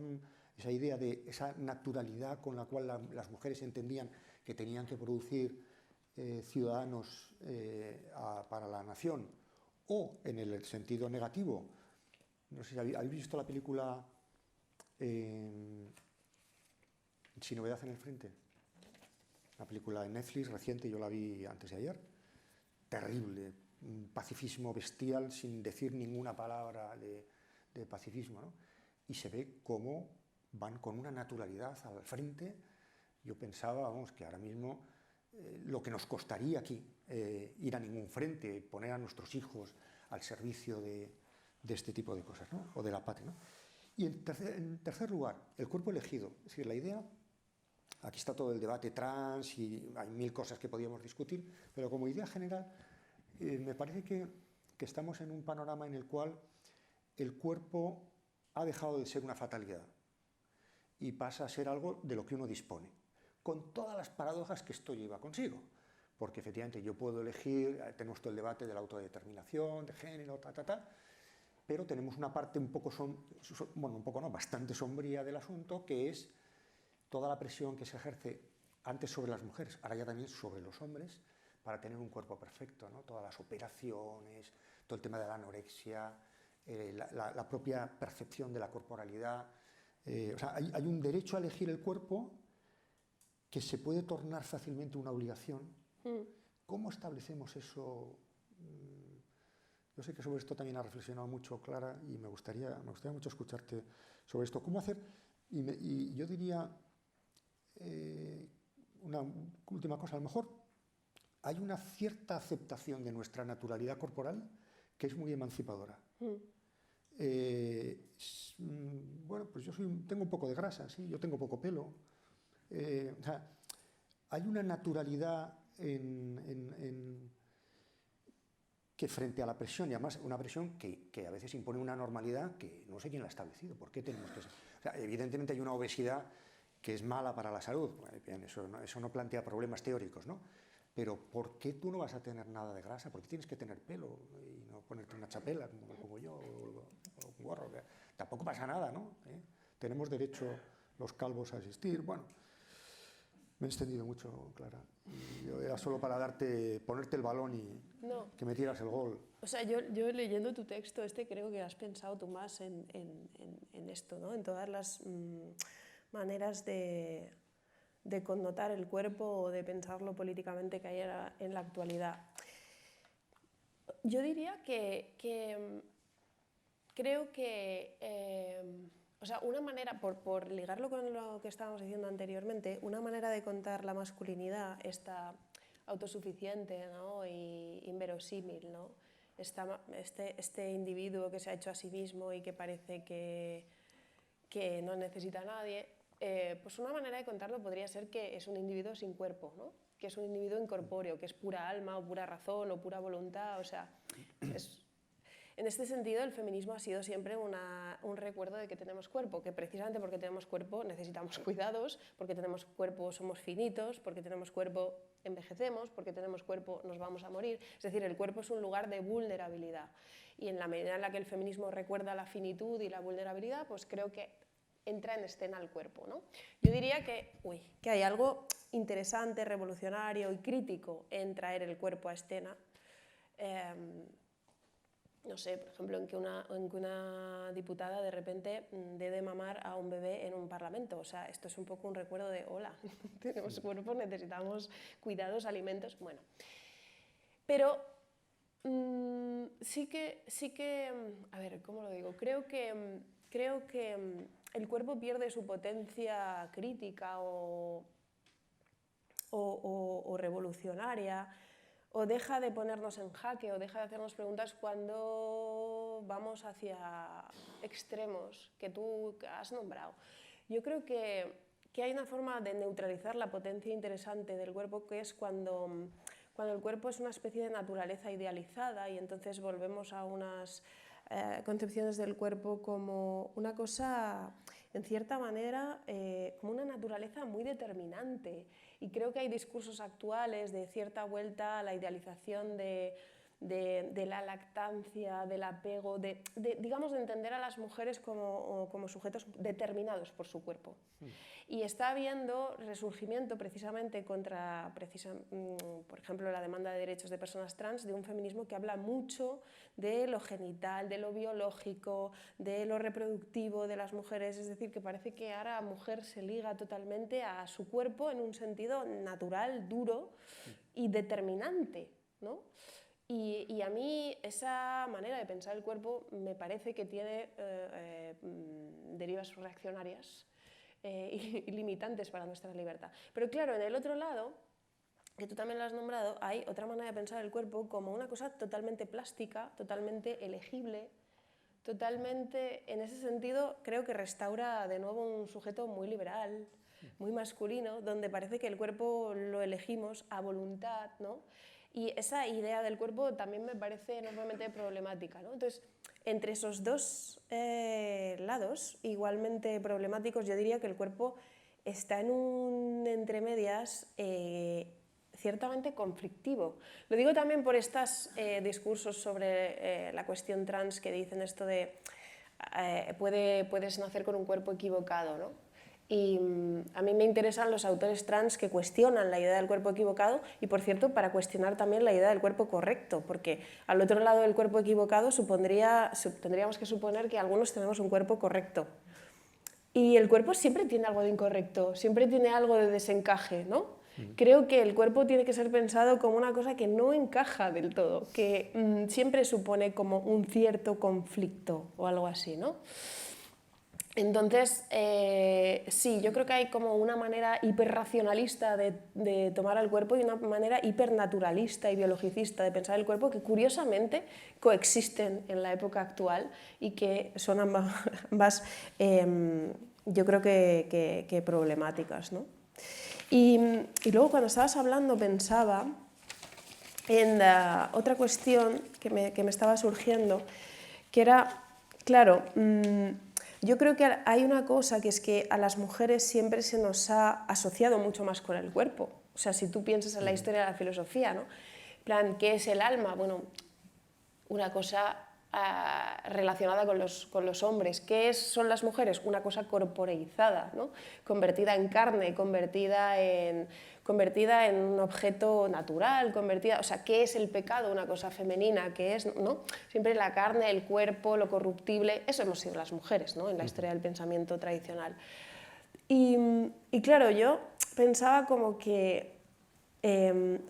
esa idea de esa naturalidad con la cual las mujeres entendían que tenían que producir ciudadanos para la nación, o en el sentido negativo. No sé si habéis visto la película Sin novedad en el frente, una película de Netflix reciente, yo la vi antes de ayer. Terrible, un pacifismo bestial sin decir ninguna palabra de pacifismo, ¿no? Y se ve cómo van con una naturalidad al frente. Yo pensaba, vamos, que ahora mismo lo que nos costaría aquí ir a ningún frente, poner a nuestros hijos al servicio de este tipo de cosas, ¿no? O de la patria, ¿no? Y en tercer lugar, el cuerpo elegido. Es decir, la idea, aquí está todo el debate trans y hay 1000 cosas que podíamos discutir, pero como idea general, me parece que estamos en un panorama en el cual el cuerpo ha dejado de ser una fatalidad y pasa a ser algo de lo que uno dispone, con todas las paradojas que esto lleva consigo. Porque efectivamente yo puedo elegir, tenemos todo el debate de la autodeterminación, de género, pero tenemos una parte bastante sombría del asunto, que es toda la presión que se ejerce antes sobre las mujeres, ahora ya también sobre los hombres, para tener un cuerpo perfecto, ¿no? Todas las operaciones, todo el tema de la anorexia, la propia percepción de la corporalidad. O sea, hay un derecho a elegir el cuerpo que se puede tornar fácilmente una obligación. ¿Cómo establecemos eso? Yo sé que sobre esto también ha reflexionado mucho Clara y me gustaría mucho escucharte sobre esto. ¿Cómo hacer? Y yo diría una última cosa, a lo mejor hay una cierta aceptación de nuestra naturalidad corporal que es muy emancipadora. Bueno, pues yo tengo un poco de grasa, ¿sí? Yo tengo poco pelo. O sea, hay una naturalidad que frente a la presión, y además una presión que a veces impone una normalidad que no sé quién la ha establecido. ¿Por qué tenemos que ser? O sea, evidentemente hay una obesidad que es mala para la salud. Bien, eso no plantea problemas teóricos, ¿no? Pero ¿por qué tú no vas a tener nada de grasa? ¿Por qué tienes que tener pelo y no ponerte una chapela como me pongo yo o un gorro? Tampoco pasa nada, ¿no? Tenemos derecho los calvos a existir. Bueno, me he extendido mucho, Clara. Yo era solo para ponerte el balón y que me tiras el gol. O sea, yo leyendo tu texto creo que has pensado tú más en esto, ¿no? En todas las maneras de connotar el cuerpo o de pensarlo políticamente que hay en la actualidad. Yo diría que creo que, o sea, una manera, por ligarlo con lo que estábamos diciendo anteriormente, una manera de contar la masculinidad, esta autosuficiente, ¿no? Y inverosímil, ¿no? Este individuo que se ha hecho a sí mismo y que parece que no necesita a nadie, pues una manera de contarlo podría ser que es un individuo sin cuerpo, ¿no? Que es un individuo incorpóreo, que es pura alma o pura razón o pura voluntad, o sea, en este sentido el feminismo ha sido siempre un recuerdo de que tenemos cuerpo, que precisamente porque tenemos cuerpo necesitamos cuidados, porque tenemos cuerpo somos finitos, porque tenemos cuerpo envejecemos, porque tenemos cuerpo nos vamos a morir, es decir, el cuerpo es un lugar de vulnerabilidad y en la medida en la que el feminismo recuerda la finitud y la vulnerabilidad, pues creo que entra en escena el cuerpo, ¿no? Yo diría que hay algo interesante, revolucionario y crítico en traer el cuerpo a escena. No sé, por ejemplo, en que una diputada de repente dé de mamar a un bebé en un parlamento. O sea, esto es un poco un recuerdo de, hola, tenemos cuerpo, necesitamos cuidados, alimentos, bueno. Pero sí que, a ver, ¿cómo lo digo? Creo que el cuerpo pierde su potencia crítica o revolucionaria, o deja de ponernos en jaque, o deja de hacernos preguntas cuando vamos hacia extremos que tú has nombrado. Yo creo que hay una forma de neutralizar la potencia interesante del cuerpo, que es cuando el cuerpo es una especie de naturaleza idealizada y entonces volvemos a unas concepciones del cuerpo como una cosa, en cierta manera, como una naturaleza muy determinante. Y creo que hay discursos actuales de cierta vuelta a la idealización de la lactancia, del apego, digamos, de entender a las mujeres como sujetos determinados por su cuerpo. Y está habiendo resurgimiento precisamente contra, por ejemplo, la demanda de derechos de personas trans, de un feminismo que habla mucho de lo genital, de lo biológico, de lo reproductivo de las mujeres. Es decir, que parece que ahora la mujer se liga totalmente a su cuerpo en un sentido natural, duro y determinante, ¿no? Y a mí esa manera de pensar el cuerpo me parece que tiene derivas reaccionarias y limitantes para nuestra libertad. Pero claro, en el otro lado, que tú también lo has nombrado, hay otra manera de pensar el cuerpo como una cosa totalmente plástica, totalmente elegible, totalmente, en ese sentido, creo que restaura de nuevo un sujeto muy liberal, muy masculino, donde parece que el cuerpo lo elegimos a voluntad, ¿no? Y esa idea del cuerpo también me parece enormemente problemática, ¿no? Entonces, entre esos dos lados, igualmente problemáticos, yo diría que el cuerpo está en un entremedias ciertamente conflictivo. Lo digo también por estos discursos sobre la cuestión trans que dicen esto de puedes nacer con un cuerpo equivocado, ¿no? Y a mí me interesan los autores trans que cuestionan la idea del cuerpo equivocado y, por cierto, para cuestionar también la idea del cuerpo correcto, porque al otro lado del cuerpo equivocado tendríamos que suponer que algunos tenemos un cuerpo correcto. Y el cuerpo siempre tiene algo de incorrecto, siempre tiene algo de desencaje, ¿no? Creo que el cuerpo tiene que ser pensado como una cosa que no encaja del todo, que siempre supone como un cierto conflicto o algo así, ¿no? Entonces, sí, yo creo que hay como una manera hiperracionalista de tomar al cuerpo y una manera hipernaturalista y biologicista de pensar el cuerpo que curiosamente coexisten en la época actual y que son ambas yo creo que problemáticas, ¿no? Y luego cuando estabas hablando pensaba en otra cuestión que me estaba surgiendo, que era, claro, yo creo que hay una cosa que es que a las mujeres siempre se nos ha asociado mucho más con el cuerpo. O sea, si tú piensas en la historia de la filosofía, ¿no? En plan, ¿qué es el alma? Bueno, una cosa relacionada con los hombres. ¿Qué son las mujeres? Una cosa corporeizada, ¿no? Convertida en carne, convertida en un objeto natural, o sea, ¿qué es el pecado? Una cosa femenina, ¿qué es? ¿No? Siempre la carne, el cuerpo, lo corruptible, eso hemos sido las mujeres, ¿no? En la historia del pensamiento tradicional. Y claro, yo pensaba como que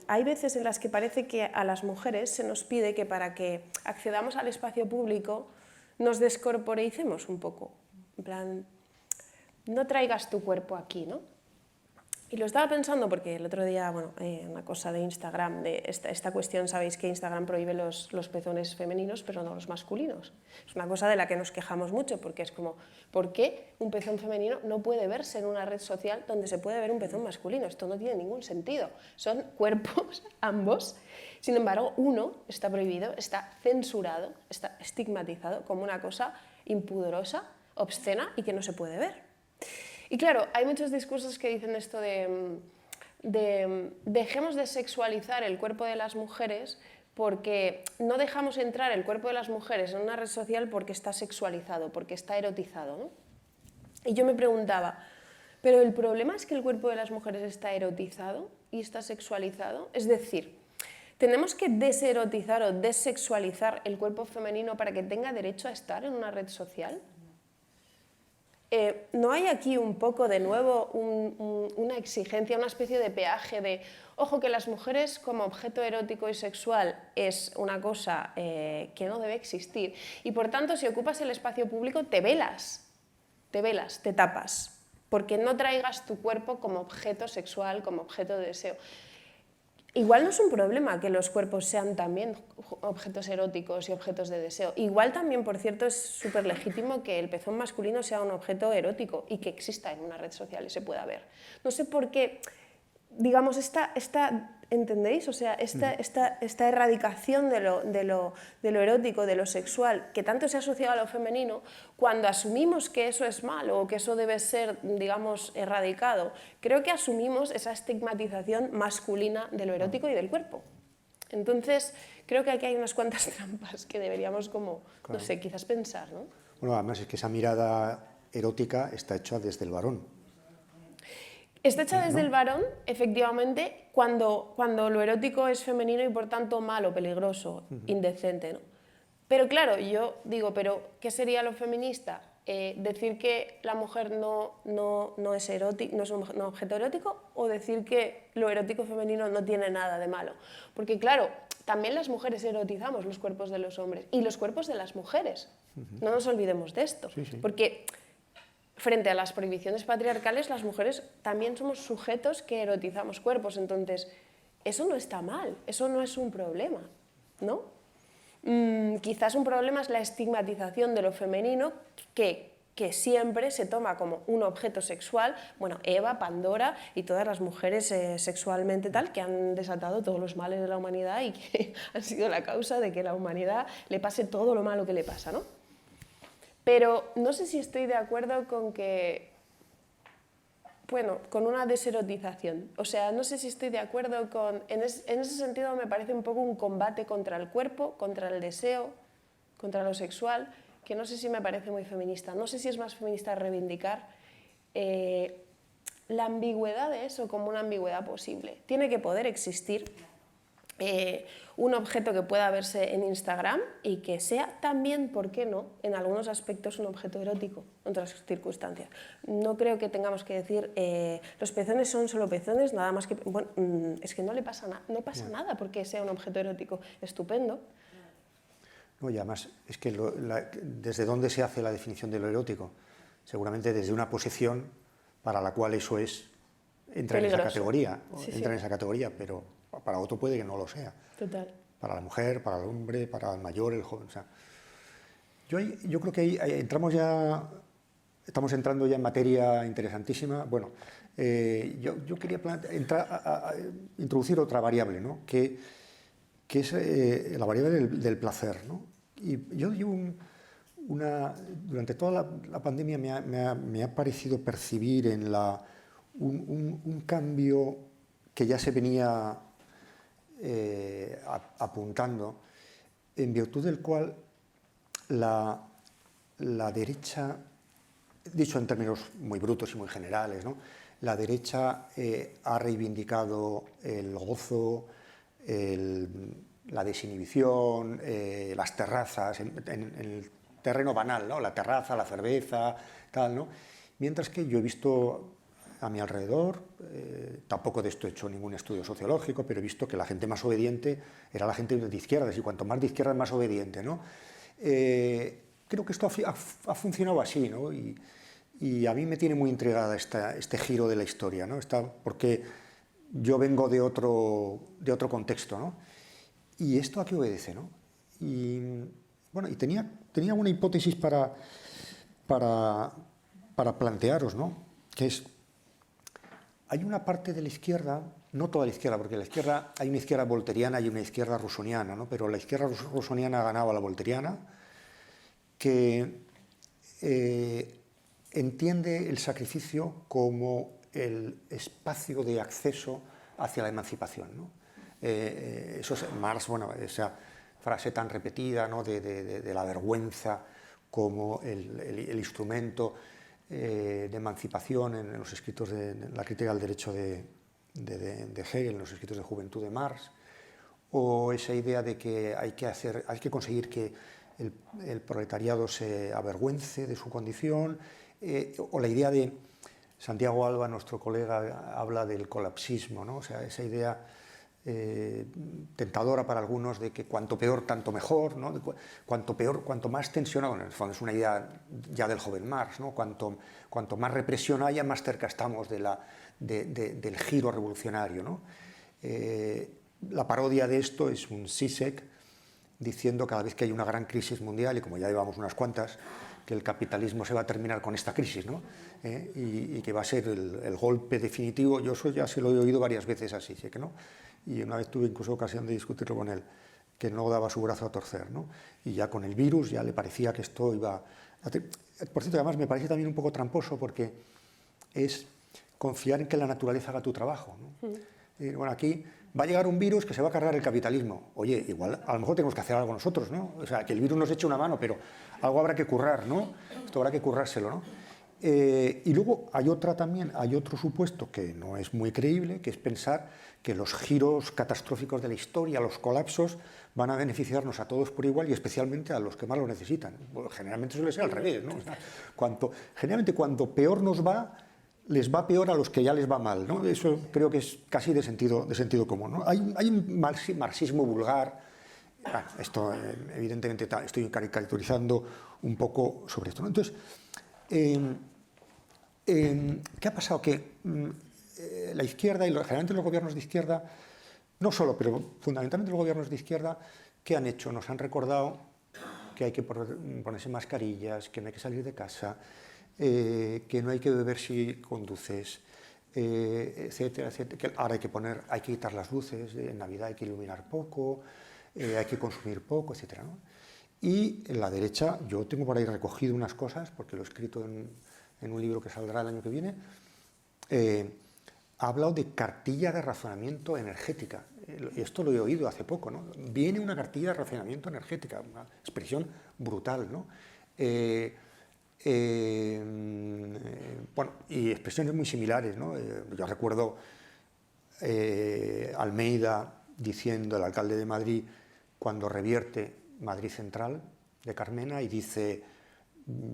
hay veces en las que parece que a las mujeres se nos pide que para que accedamos al espacio público nos descorporeicemos un poco. En plan, no traigas tu cuerpo aquí, ¿no? Y lo estaba pensando porque el otro día, bueno, una cosa de Instagram, de esta cuestión, sabéis que Instagram prohíbe los pezones femeninos, pero no los masculinos. Es una cosa de la que nos quejamos mucho, porque es como, ¿por qué un pezón femenino no puede verse en una red social donde se puede ver un pezón masculino? Esto no tiene ningún sentido. Son cuerpos ambos. Sin embargo, uno está prohibido, está censurado, está estigmatizado como una cosa impudorosa, obscena y que no se puede ver. Y claro, hay muchos discursos que dicen esto de dejemos de sexualizar el cuerpo de las mujeres porque no dejamos entrar el cuerpo de las mujeres en una red social porque está sexualizado, porque está erotizado, ¿no? Y yo me preguntaba, ¿pero el problema es que el cuerpo de las mujeres está erotizado y está sexualizado? Es decir, ¿tenemos que deserotizar o desexualizar el cuerpo femenino para que tenga derecho a estar en una red social? ¿No hay aquí un poco de nuevo una exigencia, una especie de peaje de, ojo, que las mujeres como objeto erótico y sexual es una cosa que no debe existir? Y por tanto, si ocupas el espacio público, te velas, te tapas, porque no traigas tu cuerpo como objeto sexual, como objeto de deseo. Igual no es un problema que los cuerpos sean también objetos eróticos y objetos de deseo. Igual también, por cierto, es súper legítimo que el pezón masculino sea un objeto erótico y que exista en una red social y se pueda ver. No sé por qué, digamos, ¿entendéis? O sea, esta erradicación de lo erótico, de lo sexual, que tanto se ha asociado a lo femenino, cuando asumimos que eso es malo o que eso debe ser, digamos, erradicado, creo que asumimos esa estigmatización masculina de lo erótico y del cuerpo. Entonces, creo que aquí hay unas cuantas trampas que deberíamos como, claro, no sé, quizás pensar, ¿no? Bueno, además es que esa mirada erótica está hecha desde el varón. Está hecha desde el varón, efectivamente, cuando lo erótico es femenino y por tanto malo, peligroso, indecente, ¿no? Pero claro, yo digo, ¿pero qué sería lo feminista? ¿Decir que la mujer no es erótico, no es un objeto erótico, o decir que lo erótico femenino no tiene nada de malo? Porque claro, también las mujeres erotizamos los cuerpos de los hombres y los cuerpos de las mujeres. No nos olvidemos de esto, porque frente a las prohibiciones patriarcales, las mujeres también somos sujetos que erotizamos cuerpos. Entonces, eso no está mal, eso no es un problema, ¿no? Quizás un problema es la estigmatización de lo femenino que siempre se toma como un objeto sexual. Bueno, Eva, Pandora y todas las mujeres sexualmente tal que han desatado todos los males de la humanidad y que han sido la causa de que a la humanidad le pase todo lo malo que le pasa, ¿no? Pero no sé si estoy de acuerdo con que, bueno, con una deserotización. O sea, no sé si estoy de acuerdo con... En ese sentido me parece un poco un combate contra el cuerpo, contra el deseo, contra lo sexual, que no sé si me parece muy feminista. No sé si es más feminista reivindicar la ambigüedad de eso como una ambigüedad posible. Tiene que poder existir un objeto que pueda verse en Instagram y que sea también, ¿por qué no?, en algunos aspectos un objeto erótico, en otras circunstancias. No creo que tengamos que decir los pezones son solo pezones, nada más que... Bueno, es que no le pasa, no pasa nada porque sea un objeto erótico. Estupendo. No, y además, es que ¿desde dónde se hace la definición de lo erótico? Seguramente desde una posición para la cual eso entra en esa categoría, en esa categoría, pero para otro puede que no lo sea. Total. Para la mujer, para el hombre, para el mayor, el joven. O sea, yo creo que ahí estamos entrando ya en materia interesantísima. Bueno, yo quería introducir otra variable, ¿no? que es la variable del placer, ¿no? Y yo durante toda la pandemia me ha parecido percibir en un cambio que ya se venía apuntando, en virtud del cual la derecha, dicho en términos muy brutos y muy generales, ¿no?, la derecha ha reivindicado el gozo, la desinhibición, las terrazas, en el terreno banal, ¿no?, la terraza, la cerveza, tal, ¿no? Mientras que yo he visto a mi alrededor, tampoco de esto he hecho ningún estudio sociológico, pero he visto que la gente más obediente era la gente de izquierdas, y cuanto más de izquierdas, más obediente, ¿no? Creo que esto ha funcionado así, ¿no? Y a mí me tiene muy intrigada este giro de la historia, ¿no? Porque yo vengo de otro contexto, ¿no? ¿Y esto a qué obedece, no? Y bueno, y tenía una hipótesis para plantearos, ¿no? Que es, hay una parte de la izquierda, no toda la izquierda, porque la izquierda, hay una izquierda volteriana y una izquierda rusoniana, ¿no? Pero la izquierda rusoniana ha ganado a la volteriana, que entiende el sacrificio como el espacio de acceso hacia la emancipación, ¿no? Eso es Marx, bueno, esa frase tan repetida, ¿no?, de la vergüenza como el instrumento de emancipación en los escritos de la crítica del derecho de Hegel, en los escritos de juventud de Marx, o esa idea de que hay que conseguir que el proletariado se avergüence de su condición, o la idea de Santiago Alba, nuestro colega, habla del colapsismo, ¿no? O sea, esa idea tentadora para algunos de que cuanto peor, tanto mejor, ¿no? Cuanto peor, cuanto más tensionado, en el fondo es una idea ya del joven Marx, ¿no? Cuanto más represión haya, más cerca estamos del giro revolucionario, ¿no? La parodia de esto es un Zizek diciendo cada vez que hay una gran crisis mundial, y como ya llevamos unas cuantas, que el capitalismo se va a terminar con esta crisis, ¿no? Y que va a ser el golpe definitivo. Yo eso ya se lo he oído varias veces así, ¿sí que no? Y una vez tuve incluso ocasión de discutirlo con él, que no daba su brazo a torcer, ¿no? Y ya con el virus ya le parecía que esto iba... Por cierto, además me parece también un poco tramposo, porque es confiar en que la naturaleza haga tu trabajo, ¿no? Bueno, aquí va a llegar un virus que se va a cargar el capitalismo. Oye, igual a lo mejor tenemos que hacer algo nosotros, ¿no? O sea, que el virus nos eche una mano, pero algo habrá que currar, ¿no? Esto habrá que currárselo, ¿no? Y luego hay otro supuesto que no es muy creíble, que es pensar que los giros catastróficos de la historia, los colapsos, van a beneficiarnos a todos por igual y especialmente a los que más lo necesitan. Bueno, generalmente suele ser al revés, ¿no? O sea, generalmente cuanto peor nos va, les va peor a los que ya les va mal, ¿no? Eso creo que es casi de sentido común, ¿no? Hay un marxismo vulgar. Bueno, esto evidentemente estoy caricaturizando un poco sobre esto, ¿no? Entonces, ¿qué ha pasado? Que la izquierda y generalmente los gobiernos de izquierda, no solo, pero fundamentalmente los gobiernos de izquierda, ¿qué han hecho? Nos han recordado que hay que ponerse mascarillas, que no hay que salir de casa, que no hay que beber si conduces, etcétera, etcétera. Que ahora hay que quitar las luces, en Navidad hay que iluminar poco, hay que consumir poco, etcétera, ¿no? Y en la derecha, yo tengo por ahí recogido unas cosas, porque lo he escrito en un libro que saldrá el año que viene, ha hablado de cartilla de razonamiento energética. Esto lo he oído hace poco, ¿no? Viene una cartilla de razonamiento energética, una expresión brutal, ¿no? Bueno, y expresiones muy similares, ¿no? Yo recuerdo Almeida diciendo, el alcalde de Madrid, cuando revierte Madrid Central de Carmena y dice: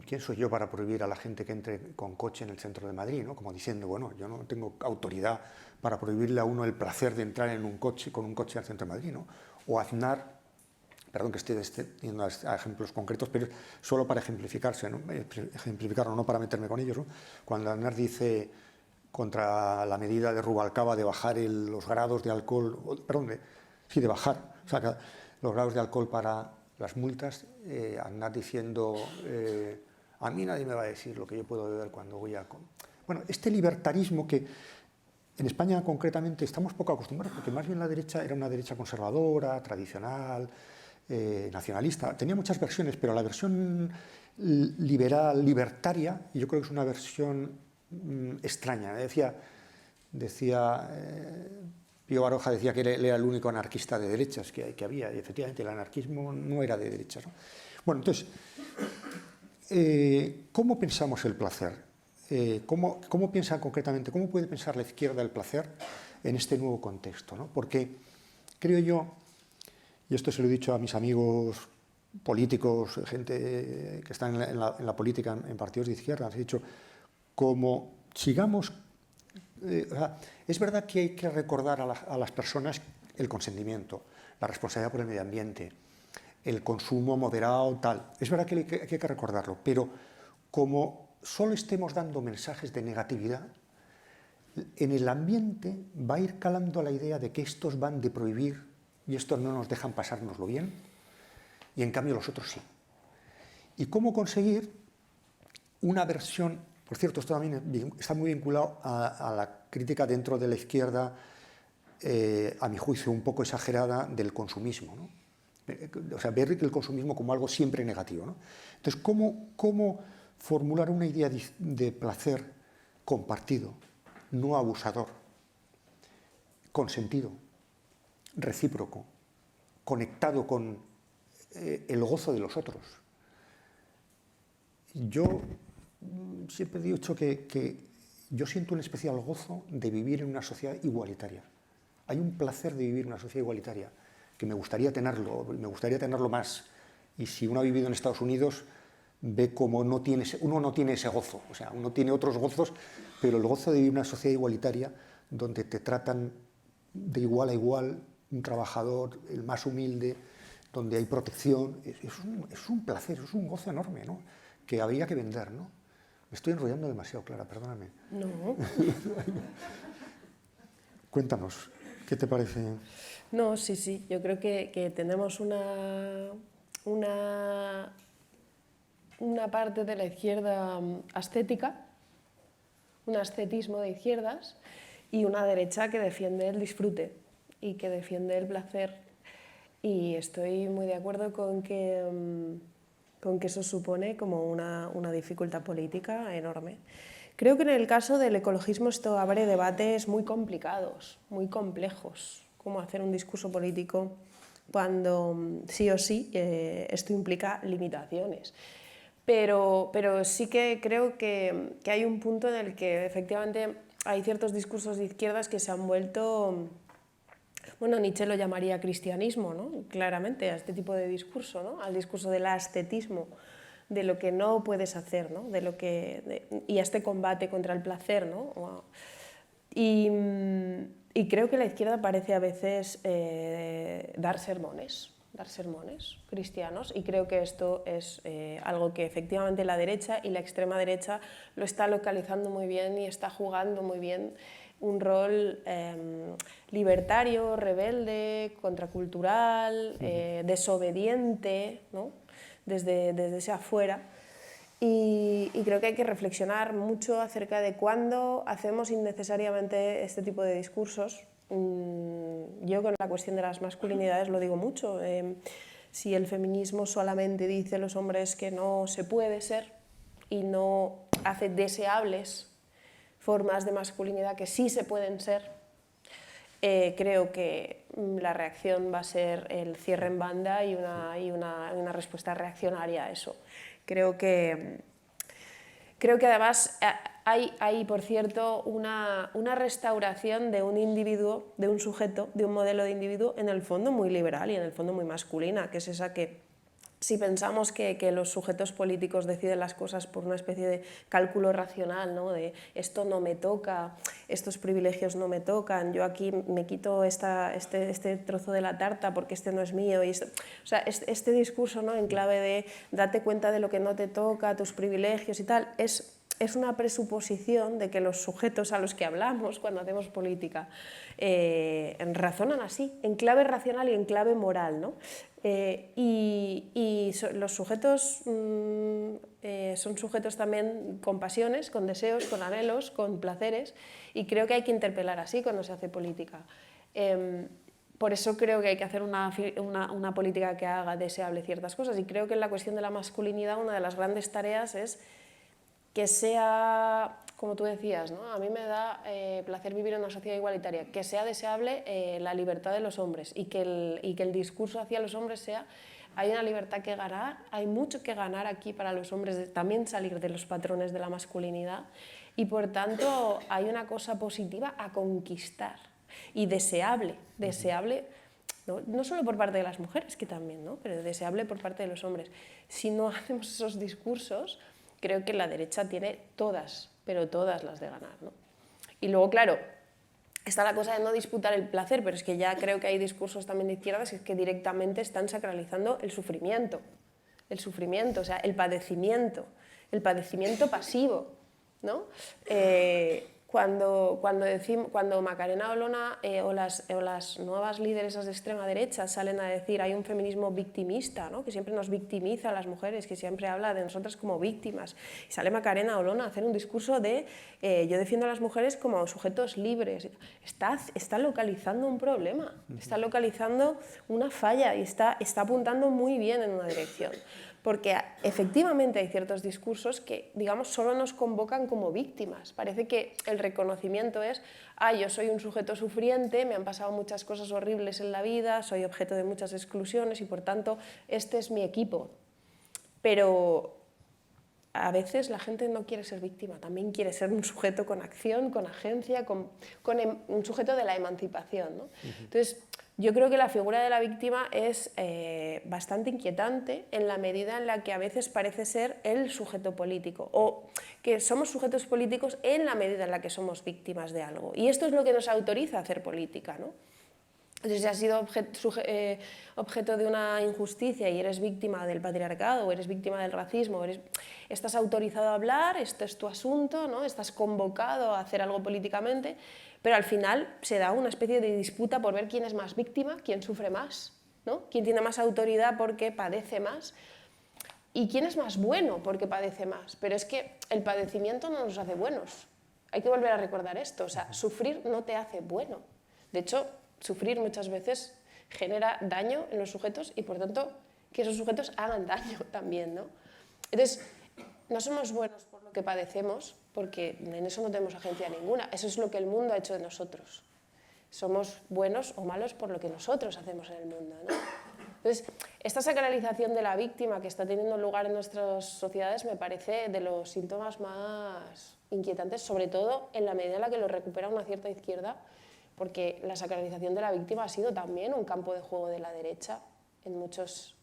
¿quién soy yo para prohibir a la gente que entre con coche en el centro de Madrid? ¿No? Como diciendo, bueno, yo no tengo autoridad para prohibirle a uno el placer de entrar en un coche, con un coche al centro de Madrid, ¿no? O Aznar, perdón que esté yendo a ejemplos concretos, pero solo para ejemplificarlo, no para meterme con ellos, ¿no? Cuando Aznar dice contra la medida de Rubalcaba de bajar los grados de alcohol, de bajar, o sea, los grados de alcohol para las multas, Aznar diciendo, a mí nadie me va a decir lo que yo puedo beber cuando voy a... Bueno, este libertarismo que en España concretamente estamos poco acostumbrados, porque más bien la derecha era una derecha conservadora, tradicional, nacionalista, tenía muchas versiones, pero la versión liberal, libertaria, yo creo que es una versión extraña. Decía Pío Baroja decía que él era el único anarquista de derechas que había, y efectivamente el anarquismo no era de derechas, ¿no? Bueno, entonces, ¿cómo pensamos el placer? ¿Cómo piensa concretamente, cómo puede pensar la izquierda el placer en este nuevo contexto, ¿no? Porque creo yo, y esto se lo he dicho a mis amigos políticos, gente que está en la política, en partidos de izquierda, les he dicho, como sigamos... es verdad que hay que recordar a las personas el consentimiento, la responsabilidad por el medio ambiente, el consumo moderado, tal. Es verdad que hay que recordarlo, pero como solo estemos dando mensajes de negatividad, en el ambiente va a ir calando la idea de que estos van de prohibir y estos no nos dejan pasárnoslo bien, y en cambio los otros sí. ¿Y cómo conseguir una versión? Por cierto, esto también está muy vinculado a la crítica dentro de la izquierda, a mi juicio un poco exagerada, del consumismo, ¿no? O sea, ver el consumismo como algo siempre negativo, ¿no? Entonces, ¿cómo formular una idea de placer compartido, no abusador, consentido, recíproco, conectado con el gozo de los otros? Yo siempre he dicho que yo siento un especial gozo de vivir en una sociedad igualitaria. Hay un placer de vivir en una sociedad igualitaria que me gustaría tenerlo más. Y si uno ha vivido en Estados Unidos, ve como uno no tiene ese gozo. O sea, uno tiene otros gozos, pero el gozo de vivir en una sociedad igualitaria donde te tratan de igual a igual, un trabajador, el más humilde, donde hay protección, es un placer, es un gozo enorme, ¿no? Que habría que vender, ¿no? Me estoy enrollando demasiado, Clara, perdóname. No. Cuéntanos, ¿qué te parece? No, sí, yo creo que tenemos una parte de la izquierda ascética, un ascetismo de izquierdas, y una derecha que defiende el disfrute y que defiende el placer. Y estoy muy de acuerdo con que eso supone como una dificultad política enorme. Creo que en el caso del ecologismo esto abre debates muy complicados, muy complejos. Cómo hacer un discurso político cuando sí o sí esto implica limitaciones. Pero sí que creo que hay un punto en el que efectivamente hay ciertos discursos de izquierdas que se han vuelto... Bueno, Nietzsche lo llamaría cristianismo, ¿no? Claramente, a este tipo de discurso, ¿no? Al discurso del ascetismo, de lo que no puedes hacer, ¿no? Y a este combate contra el placer, ¿no? Y creo que la izquierda parece a veces dar sermones cristianos, y creo que esto es algo que efectivamente la derecha y la extrema derecha lo está localizando muy bien y está jugando muy bien un rol libertario, rebelde, contracultural, desobediente, ¿no? Desde ese afuera. Y creo que hay que reflexionar mucho acerca de cuándo hacemos innecesariamente este tipo de discursos. Yo con la cuestión de las masculinidades lo digo mucho. Si el feminismo solamente dice a los hombres que no se puede ser y no hace deseables formas de masculinidad que sí se pueden ser, creo que la reacción va a ser el cierre en banda y una respuesta reaccionaria a eso. Creo que Creo que además hay, por cierto, una restauración de un individuo, de un sujeto, de un modelo de individuo, en el fondo muy liberal y en el fondo muy masculina, que es esa que, si pensamos que los sujetos políticos deciden las cosas por una especie de cálculo racional, ¿no? De esto no me toca, estos privilegios no me tocan, yo aquí me quito este trozo de la tarta porque este no es mío. Y esto, o sea, este discurso, ¿no? En clave de date cuenta de lo que no te toca, tus privilegios y tal, es una presuposición de que los sujetos a los que hablamos cuando hacemos política razonan así, en clave racional y en clave moral, ¿no? Los sujetos son sujetos también con pasiones, con deseos, con anhelos, con placeres, y creo que hay que interpelar así cuando se hace política. Por eso creo que hay que hacer una política que haga deseable ciertas cosas, y creo que en la cuestión de la masculinidad una de las grandes tareas es que sea, como tú decías, ¿no? A mí me da placer vivir en una sociedad igualitaria, que sea deseable la libertad de los hombres y que el discurso hacia los hombres sea: hay una libertad que ganar, hay mucho que ganar aquí para los hombres, de también salir de los patrones de la masculinidad, y por tanto hay una cosa positiva a conquistar y deseable, no solo por parte de las mujeres, que también, ¿no? Pero deseable por parte de los hombres. Si no hacemos esos discursos, creo que la derecha tiene todas, pero todas las de ganar, ¿no? Y luego, claro, está la cosa de no disputar el placer, pero es que ya creo que hay discursos también de izquierdas que directamente están sacralizando el sufrimiento, o sea, el padecimiento pasivo, ¿no? Cuando Macarena Olona o las nuevas lideresas de extrema derecha salen a decir hay un feminismo victimista, ¿no? Que siempre nos victimiza a las mujeres, que siempre habla de nosotras como víctimas, y sale Macarena Olona a hacer un discurso de yo defiendo a las mujeres como sujetos libres, está localizando un problema, está localizando una falla y está apuntando muy bien en una dirección. Porque efectivamente hay ciertos discursos que, digamos, solo nos convocan como víctimas. Parece que el reconocimiento es: yo soy un sujeto sufriente, me han pasado muchas cosas horribles en la vida, soy objeto de muchas exclusiones y por tanto este es mi equipo. Pero a veces la gente no quiere ser víctima, también quiere ser un sujeto con acción, con agencia, un sujeto de la emancipación, ¿no? Entonces, yo creo que la figura de la víctima es bastante inquietante en la medida en la que a veces parece ser el sujeto político, o que somos sujetos políticos en la medida en la que somos víctimas de algo. Y esto es lo que nos autoriza a hacer política, ¿no? Entonces, si has sido objeto de una injusticia y eres víctima del patriarcado, o eres víctima del racismo, estás autorizado a hablar, esto es tu asunto, ¿no? Estás convocado a hacer algo políticamente, pero al final se da una especie de disputa por ver quién es más víctima, quién sufre más, ¿no? Quién tiene más autoridad porque padece más, y quién es más bueno porque padece más. Pero es que el padecimiento no nos hace buenos. Hay que volver a recordar esto. O sea, sufrir no te hace bueno. De hecho, sufrir muchas veces genera daño en los sujetos y, por tanto, que esos sujetos hagan daño también, ¿no? Entonces, no somos buenos por lo que padecemos, porque en eso no tenemos agencia ninguna. Eso es lo que el mundo ha hecho de nosotros. Somos buenos o malos por lo que nosotros hacemos en el mundo, ¿no? Entonces, esta sacralización de la víctima que está teniendo lugar en nuestras sociedades me parece de los síntomas más inquietantes, sobre todo en la medida en la que lo recupera una cierta izquierda, porque la sacralización de la víctima ha sido también un campo de juego de la derecha en muchos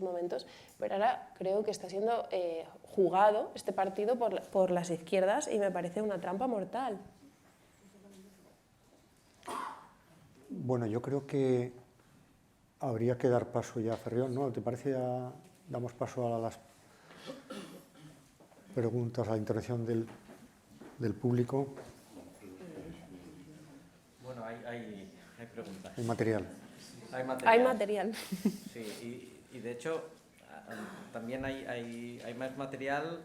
momentos, pero ahora creo que está siendo jugado este partido por las izquierdas y me parece una trampa mortal. Bueno, yo creo que habría que dar paso ya a Ferriol, ¿no? ¿Te parece ya damos paso a las preguntas, a la intervención del público? Bueno, hay preguntas. Hay material. Hay material. Sí, y de hecho también hay más material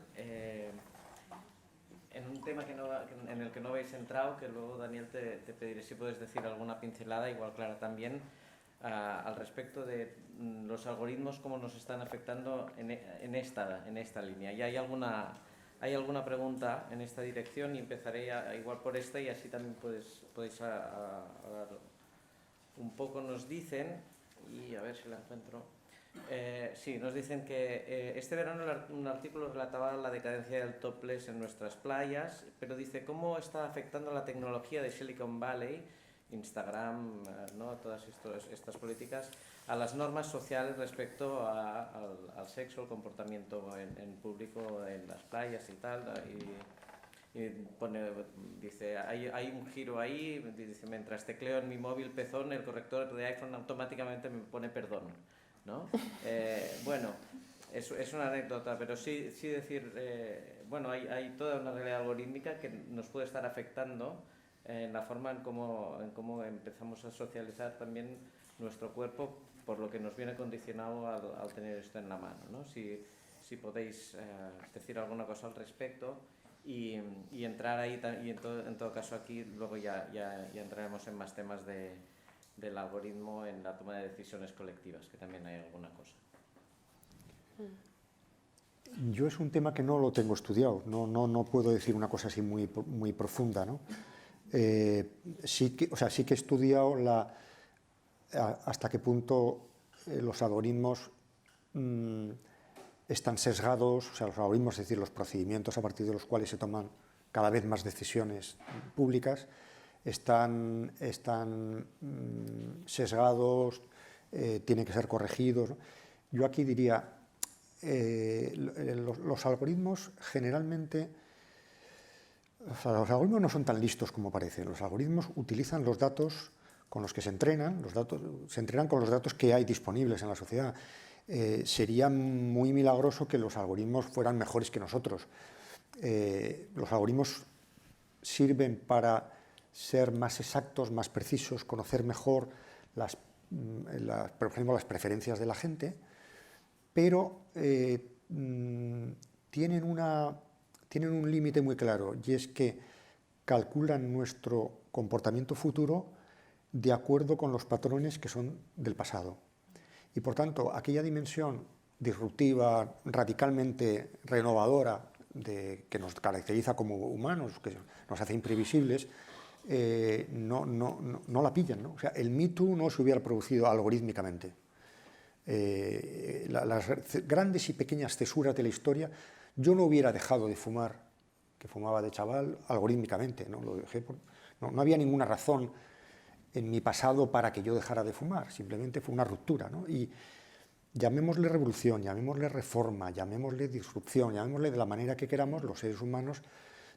en un tema en el que no habéis entrado, que luego, Daniel, te pediré si puedes decir alguna pincelada, igual Clara también, al respecto de los algoritmos, cómo nos están afectando en esta línea. Y hay alguna pregunta en esta dirección y empezaré igual por esta y así también podéis hablar un poco. Nos dicen, y a ver si la encuentro, Sí, nos dicen que este verano un artículo relataba la decadencia del topless en nuestras playas, pero dice cómo está afectando la tecnología de Silicon Valley, Instagram, ¿no? Todas estas políticas, a las normas sociales respecto al sexo, el comportamiento en público, en las playas y tal. Y dice, hay un giro ahí, dice, mientras tecleo en mi móvil pezón, el corrector de iPhone automáticamente me pone perdón, ¿no? Bueno, es una anécdota, pero sí decir, bueno, hay toda una realidad algorítmica que nos puede estar afectando en la forma en cómo empezamos a socializar también nuestro cuerpo, por lo que nos viene condicionado al tener esto en la mano, ¿no? Si podéis decir alguna cosa al respecto y entrar ahí, y en todo caso aquí luego ya entraremos en más temas del algoritmo en la toma de decisiones colectivas, que también hay alguna cosa. Yo es un tema que no lo tengo estudiado, no puedo decir una cosa así muy profunda, ¿no? Sí que he estudiado hasta qué punto los algoritmos están sesgados, o sea, los algoritmos, es decir, los procedimientos a partir de los cuales se toman cada vez más decisiones públicas, están sesgados, tienen que ser corregidos. Yo aquí diría, los algoritmos generalmente, o sea, los algoritmos no son tan listos como parecen. Los algoritmos utilizan los datos con los que se entrenan, se entrenan con los datos que hay disponibles en la sociedad. Sería muy milagroso que los algoritmos fueran mejores que nosotros. Los algoritmos sirven para ser más exactos, más precisos, conocer mejor por ejemplo, las preferencias de la gente, pero tienen un límite muy claro, y es que calculan nuestro comportamiento futuro de acuerdo con los patrones que son del pasado. Y por tanto, aquella dimensión disruptiva, radicalmente renovadora, que nos caracteriza como humanos, que nos hace imprevisibles, no la pillan, ¿no? O sea, el Me Too no se hubiera producido algorítmicamente. Las grandes y pequeñas cesuras de la historia, yo no hubiera dejado de fumar, que fumaba de chaval, algorítmicamente, ¿no? Lo dejé no había ninguna razón en mi pasado para que yo dejara de fumar, simplemente fue una ruptura, ¿no? Y llamémosle revolución, llamémosle reforma, llamémosle disrupción, llamémosle de la manera que queramos, los seres humanos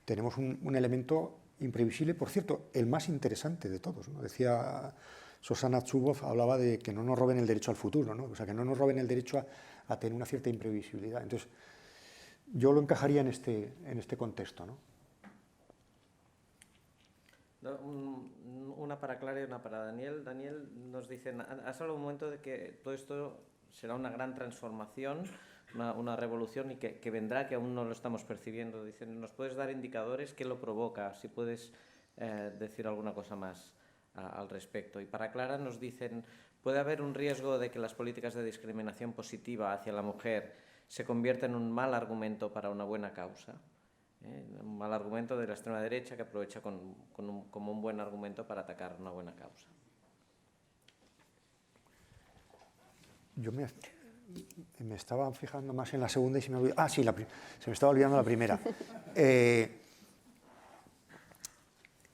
tenemos un elemento imprevisible, por cierto, el más interesante de todos, ¿no? Decía Shoshana Zuboff, hablaba de que no nos roben el derecho al futuro, ¿no? O sea, que no nos roben el derecho a tener una cierta imprevisibilidad. Entonces, yo lo encajaría en este contexto, ¿no? Una para Clara y una para Daniel. Daniel, nos dicen, has hablado un momento de que todo esto será una gran transformación, una revolución y que vendrá, que aún no lo estamos percibiendo. Dicen, ¿nos puedes dar indicadores? ¿Qué lo provoca? Si puedes decir alguna cosa más al respecto. Y para Clara nos dicen, ¿puede haber un riesgo de que las políticas de discriminación positiva hacia la mujer se conviertan en un mal argumento para una buena causa? Un mal argumento de la extrema derecha que aprovecha como un buen argumento para atacar una buena causa. Yo me estaba fijando más en la segunda y se me olvidó. Ah, sí, se me estaba olvidando la primera.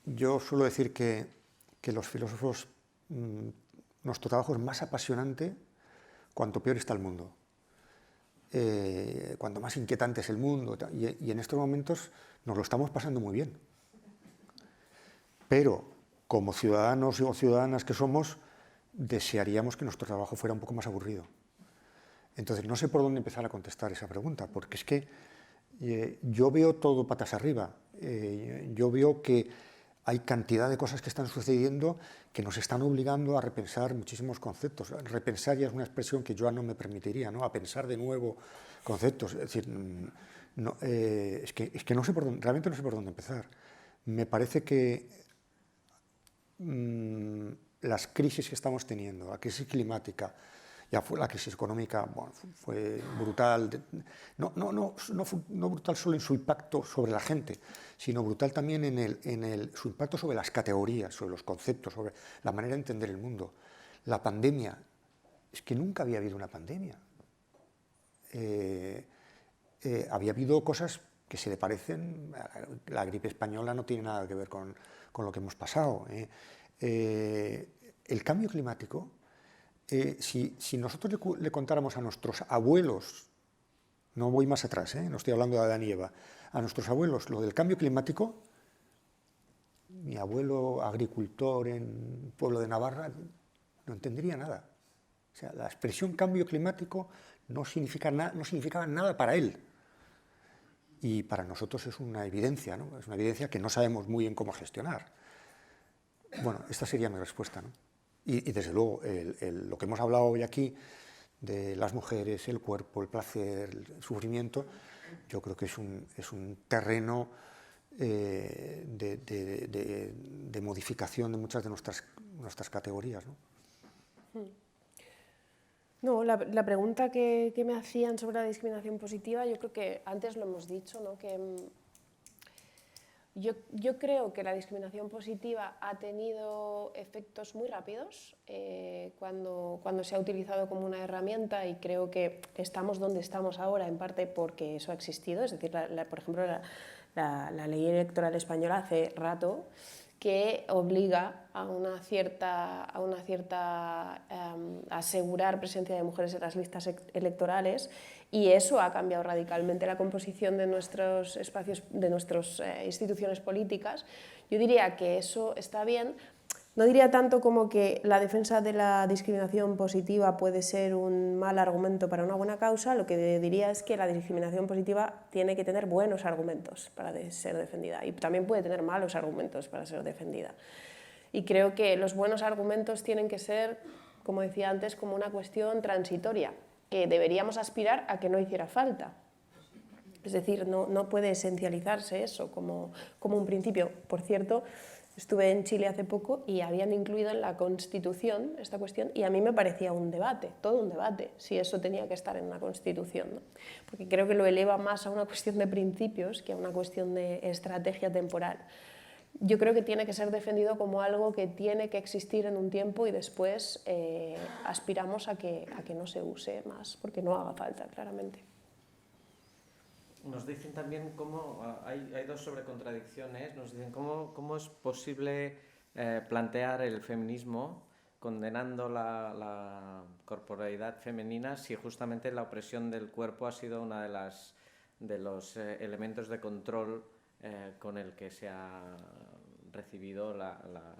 Yo suelo decir que los filósofos, nuestro trabajo es más apasionante cuanto peor está el mundo. Cuanto más inquietante es el mundo, y en estos momentos nos lo estamos pasando muy bien. Pero, como ciudadanos o ciudadanas que somos, desearíamos que nuestro trabajo fuera un poco más aburrido. Entonces, no sé por dónde empezar a contestar esa pregunta, porque es que yo veo todo patas arriba. Yo veo que hay cantidad de cosas que están sucediendo que nos están obligando a repensar muchísimos conceptos. Repensar ya es una expresión que yo no me permitiría, ¿no? A pensar de nuevo conceptos. Es decir, es que no sé realmente no sé por dónde empezar. Me parece que las crisis que estamos teniendo, la crisis climática, ya fue la crisis económica, bueno, fue brutal, no brutal solo en su impacto sobre la gente, sino brutal también en su impacto sobre las categorías, sobre los conceptos, sobre la manera de entender el mundo. La pandemia es que nunca había habido una pandemia. Había habido cosas que se le parecen, la gripe española no tiene nada que ver con lo que hemos pasado. El cambio climático, si nosotros le contáramos a nuestros abuelos, no voy más atrás, no estoy hablando de Adán y Eva, a nuestros abuelos lo del cambio climático, mi abuelo agricultor en un pueblo de Navarra no entendería nada. O sea, la expresión cambio climático no significaba nada para él. Y para nosotros es una evidencia, ¿no? Es una evidencia que no sabemos muy bien cómo gestionar. Bueno, esta sería mi respuesta, ¿no? Y desde luego, lo que hemos hablado hoy aquí, de las mujeres, el cuerpo, el placer, el sufrimiento, yo creo que es un terreno de modificación de muchas de nuestras categorías, ¿no? No, la pregunta que me hacían sobre la discriminación positiva, yo creo que antes lo hemos dicho, ¿no? Que yo creo que la discriminación positiva ha tenido efectos muy rápidos cuando se ha utilizado como una herramienta, y creo que estamos donde estamos ahora en parte porque eso ha existido. Es decir, por ejemplo, la ley electoral española hace rato que obliga a asegurar presencia de mujeres en las listas electorales, y eso ha cambiado radicalmente la composición de nuestros espacios, de nuestras instituciones políticas. Yo diría que eso está bien. No diría tanto como que la defensa de la discriminación positiva puede ser un mal argumento para una buena causa. Lo que diría es que la discriminación positiva tiene que tener buenos argumentos para ser defendida, y también puede tener malos argumentos para ser defendida. Y creo que los buenos argumentos tienen que ser, como decía antes, como una cuestión transitoria, que deberíamos aspirar a que no hiciera falta. Es decir, no puede esencializarse eso como un principio. Por cierto, estuve en Chile hace poco y habían incluido en la Constitución esta cuestión, y a mí me parecía un debate, todo un debate, si eso tenía que estar en una Constitución, ¿no? Porque creo que lo eleva más a una cuestión de principios que a una cuestión de estrategia temporal. Yo creo que tiene que ser defendido como algo que tiene que existir en un tiempo, y después aspiramos a que no se use más, porque no haga falta, claramente. Nos dicen también cómo, hay dos sobrecontradicciones, nos dicen cómo es posible plantear el feminismo condenando la corporalidad femenina si justamente la opresión del cuerpo ha sido uno de los elementos de control con el que se ha recibido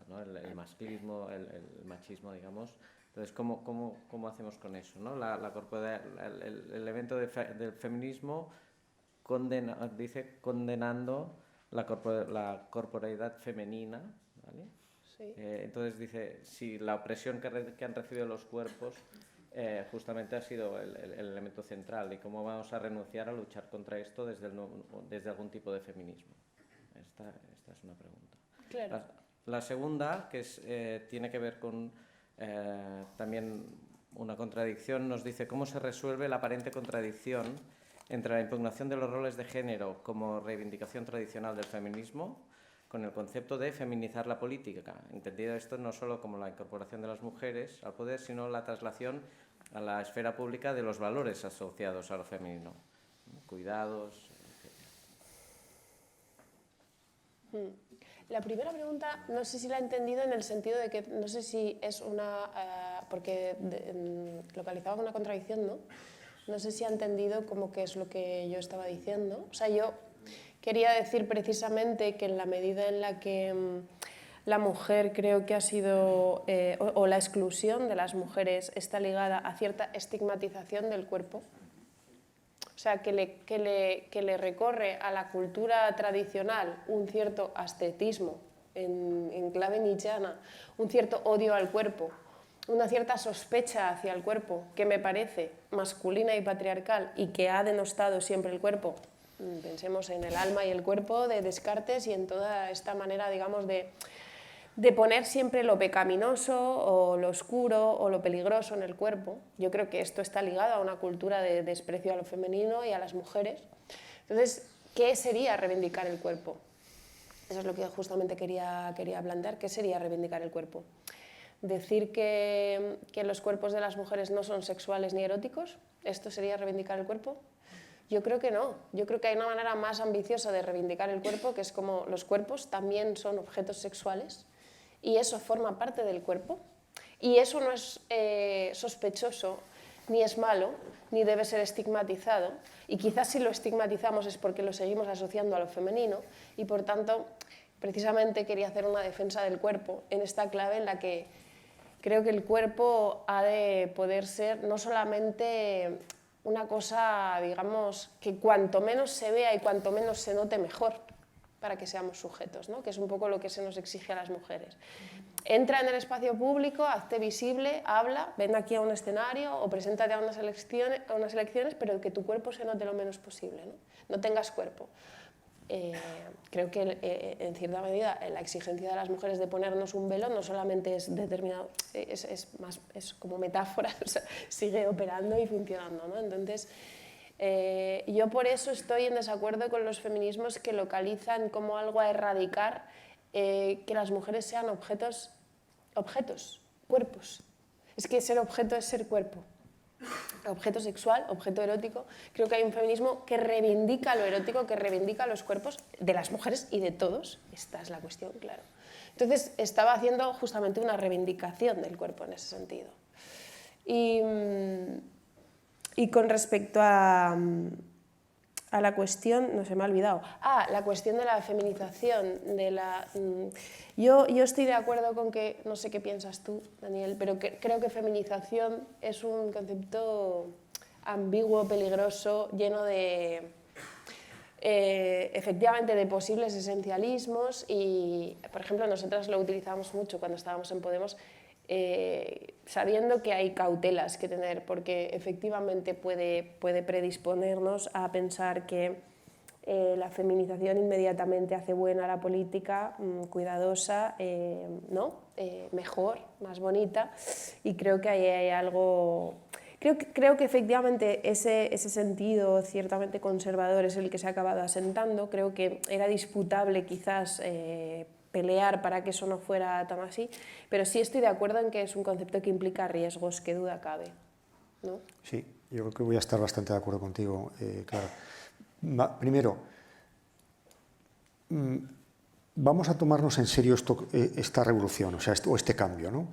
¿no? el masculismo, el machismo, digamos. Entonces, ¿cómo hacemos con eso, ¿no? El elemento del feminismo dice condenando la corporalidad femenina, ¿vale? Sí. Entonces dice, si la opresión que han recibido los cuerpos justamente ha sido el elemento central, y cómo vamos a renunciar a luchar contra esto desde algún tipo de feminismo. Esta es una pregunta. Claro. La segunda, que tiene que ver con también una contradicción, nos dice cómo se resuelve la aparente contradicción entre la impugnación de los roles de género como reivindicación tradicional del feminismo con el concepto de feminizar la política, entendido esto no solo como la incorporación de las mujeres al poder, sino la traslación a la esfera pública de los valores asociados a lo femenino, cuidados, etc. La primera pregunta no sé si la he entendido en el sentido de que no sé si es porque localizaba una contradicción, ¿no? No sé si ha entendido como qué es lo que yo estaba diciendo. O sea, yo quería decir precisamente que en la medida en la que la mujer creo que ha sido, o la exclusión de las mujeres está ligada a cierta estigmatización del cuerpo, o sea, que le recorre a la cultura tradicional un cierto ascetismo en clave nietzscheana, un cierto odio al cuerpo, una cierta sospecha hacia el cuerpo que me parece masculina y patriarcal y que ha denostado siempre el cuerpo. Pensemos en el alma y el cuerpo de Descartes y en toda esta manera, digamos, de poner siempre lo pecaminoso o lo oscuro o lo peligroso en el cuerpo. Yo creo que esto está ligado a una cultura de desprecio a lo femenino y a las mujeres. Entonces, ¿qué sería reivindicar el cuerpo? Eso es lo que justamente quería plantear. ¿Qué sería reivindicar el cuerpo? decir que los cuerpos de las mujeres no son sexuales ni eróticos, ¿esto sería reivindicar el cuerpo? Yo creo que no. Yo creo que hay una manera más ambiciosa de reivindicar el cuerpo, que es como los cuerpos también son objetos sexuales y eso forma parte del cuerpo y eso no es sospechoso, ni es malo, ni debe ser estigmatizado y quizás si lo estigmatizamos es porque lo seguimos asociando a lo femenino y por tanto precisamente quería hacer una defensa del cuerpo en esta clave en la que creo que el cuerpo ha de poder ser no solamente una cosa, digamos, que cuanto menos se vea y cuanto menos se note mejor para que seamos sujetos, ¿no? Que es un poco lo que se nos exige a las mujeres. Entra en el espacio público, hazte visible, habla, ven aquí a un escenario o preséntate a unas elecciones, pero que tu cuerpo se note lo menos posible, no tengas cuerpo. Creo que en cierta medida la exigencia de las mujeres de ponernos un velo no solamente es determinado, es como metáfora, o sea, sigue operando y funcionando, ¿no? Entonces, yo por eso estoy en desacuerdo con los feminismos que localizan como algo a erradicar que las mujeres sean objetos, cuerpos. Es que ser objeto es ser cuerpo. Objeto sexual, objeto erótico. Creo que hay un feminismo que reivindica lo erótico, que reivindica los cuerpos de las mujeres y de todos. Esta es la cuestión, claro. Entonces, estaba haciendo justamente una reivindicación del cuerpo en ese sentido. Y con respecto a la cuestión, no se me ha olvidado, la cuestión de la feminización, yo estoy de acuerdo con que, no sé qué piensas tú, Daniel, pero creo que feminización es un concepto ambiguo, peligroso, lleno de, efectivamente, de posibles esencialismos y, por ejemplo, nosotras lo utilizamos mucho cuando estábamos en Podemos, sabiendo que hay cautelas que tener, porque efectivamente puede predisponernos a pensar que la feminización inmediatamente hace buena la política, cuidadosa, ¿no? Mejor, más bonita, y creo que ahí hay algo... Creo que efectivamente ese sentido ciertamente conservador es el que se ha acabado asentando. Creo que era disputable quizás pelear para que eso no fuera tan así, pero sí estoy de acuerdo en que es un concepto que implica riesgos, que duda cabe, ¿no? Sí, yo creo que voy a estar bastante de acuerdo contigo, claro. Primero, vamos a tomarnos en serio esta revolución, o sea, este cambio, ¿no?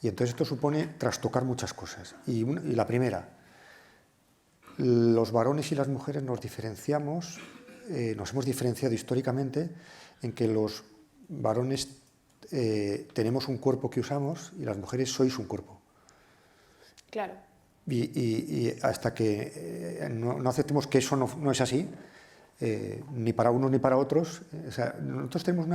Y entonces esto supone trastocar muchas cosas. Y la primera, los varones y las mujeres nos diferenciamos, nos hemos diferenciado históricamente en que los varones tenemos un cuerpo que usamos y las mujeres sois un cuerpo. Claro. Y hasta que no aceptemos que eso no es así, ni para unos ni para otros, o sea, nosotros tenemos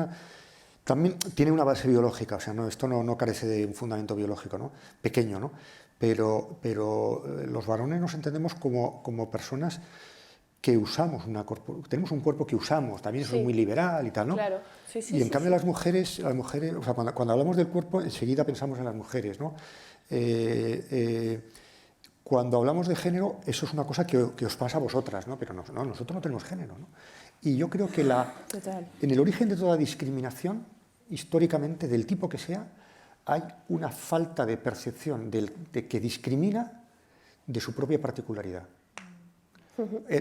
también tiene una base biológica, o sea, esto no carece de un fundamento biológico, ¿no? Pequeño, ¿no? Pero los varones nos entendemos como personas que usamos tenemos un cuerpo que usamos, también eso es muy liberal y tal, ¿no? Claro. Y en cambio las mujeres, o sea, cuando hablamos del cuerpo, enseguida pensamos en las mujeres, ¿no? Cuando hablamos de género, eso es una cosa que os pasa a vosotras, ¿no? Pero nosotros no tenemos género, ¿no? Y yo creo que en el origen de toda discriminación, históricamente, del tipo que sea, hay una falta de percepción de que discrimina de su propia particularidad.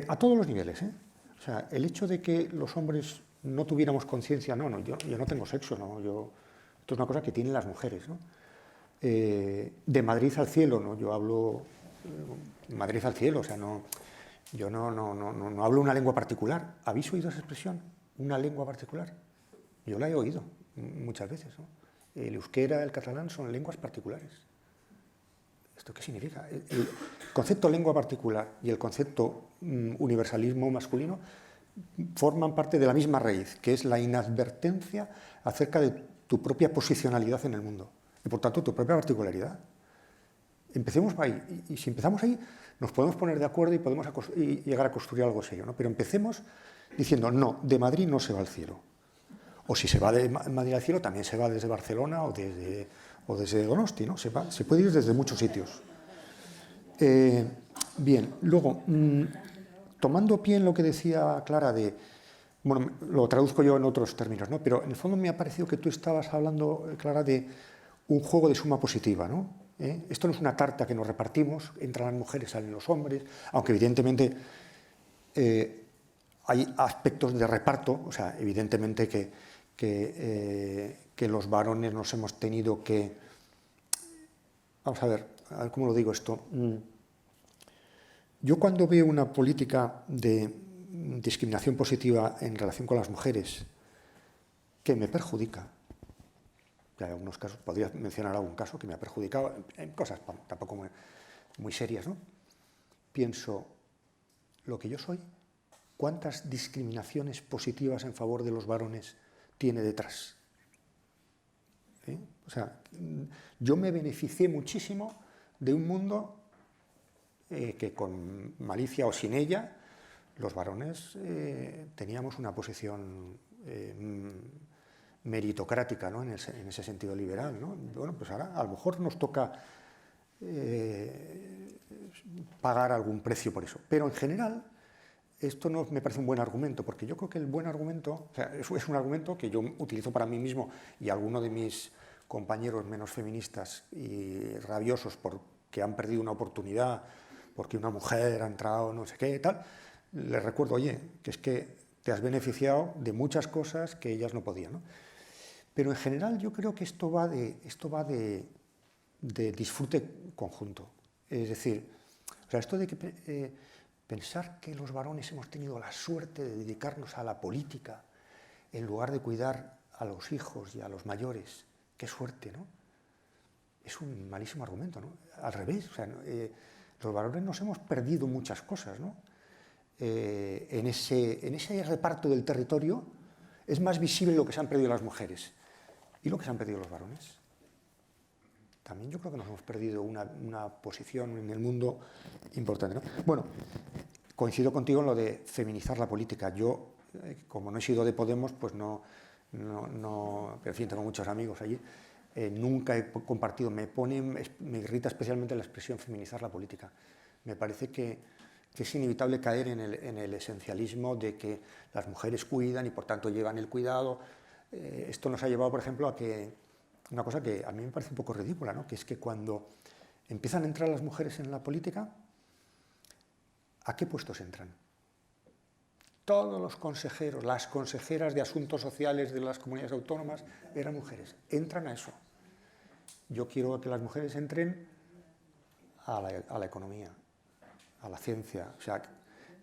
A todos los niveles, ¿eh? O sea, el hecho de que los hombres no tuviéramos conciencia, yo no tengo sexo, esto es una cosa que tienen las mujeres, ¿no? De Madrid al cielo, ¿no? Yo hablo Madrid al cielo, o sea, yo no hablo una lengua particular. ¿Habéis oído esa expresión? Una lengua particular. Yo la he oído muchas veces, ¿no? El euskera, el catalán son lenguas particulares. ¿Esto qué significa? El concepto lengua particular y el concepto universalismo masculino forman parte de la misma raíz, que es la inadvertencia acerca de tu propia posicionalidad en el mundo y por tanto tu propia particularidad. Empecemos ahí, y si empezamos ahí nos podemos poner de acuerdo y podemos llegar a construir algo serio, ¿no? Pero empecemos diciendo, no, de Madrid no se va al cielo. O si se va de Madrid al cielo, también se va desde Barcelona o desde Donosti, ¿no? Se puede ir desde muchos sitios. Bien, luego, tomando pie en lo que decía Clara bueno, lo traduzco yo en otros términos, ¿no? Pero en el fondo me ha parecido que tú estabas hablando, Clara, de un juego de suma positiva, ¿no? Esto no es una tarta que nos repartimos, entran las mujeres, salen los hombres, aunque evidentemente hay aspectos de reparto, o sea, evidentemente que los varones nos hemos tenido que... Vamos a ver cómo lo digo esto. Yo cuando veo una política de discriminación positiva en relación con las mujeres que me perjudica, que hay algunos casos, podría mencionar algún caso que me ha perjudicado, en cosas tampoco muy serias, ¿no? Pienso, lo que yo soy, ¿cuántas discriminaciones positivas en favor de los varones tiene detrás? O sea, yo me beneficié muchísimo de un mundo que con malicia o sin ella, los varones teníamos una posición meritocrática, ¿no? en ese sentido liberal, ¿no? Bueno, pues ahora a lo mejor nos toca pagar algún precio por eso, pero en general esto no me parece un buen argumento, porque yo creo que el buen argumento, o sea, es un argumento que yo utilizo para mí mismo y alguno de mis compañeros menos feministas y rabiosos porque han perdido una oportunidad, porque una mujer ha entrado no sé qué, tal, les recuerdo, oye, que es que te has beneficiado de muchas cosas que ellas no podían, ¿no? Pero en general yo creo que esto va de disfrute conjunto. Es decir, o sea, esto de que pensar que los varones hemos tenido la suerte de dedicarnos a la política en lugar de cuidar a los hijos y a los mayores, qué suerte, ¿no? Es un malísimo argumento, ¿no? Al revés, o sea, los varones nos hemos perdido muchas cosas, ¿no? En ese reparto del territorio es más visible lo que se han perdido las mujeres y lo que se han perdido los varones. También yo creo que nos hemos perdido una posición en el mundo importante, ¿no? Bueno, coincido contigo en lo de feminizar la política. Yo, como no he sido de Podemos, pues no, pero en fin, tengo muchos amigos allí, nunca he compartido, me irrita especialmente la expresión feminizar la política. Me parece que es inevitable caer en el esencialismo de que las mujeres cuidan y por tanto llevan el cuidado. Esto nos ha llevado, por ejemplo, a que una cosa que a mí me parece un poco ridícula, ¿no? Que es que cuando empiezan a entrar las mujeres en la política, ¿a qué puestos entran? Todos los consejeros, las consejeras de asuntos sociales de las comunidades autónomas eran mujeres. Entran a eso. Yo quiero que las mujeres entren a la economía, a la ciencia, o sea,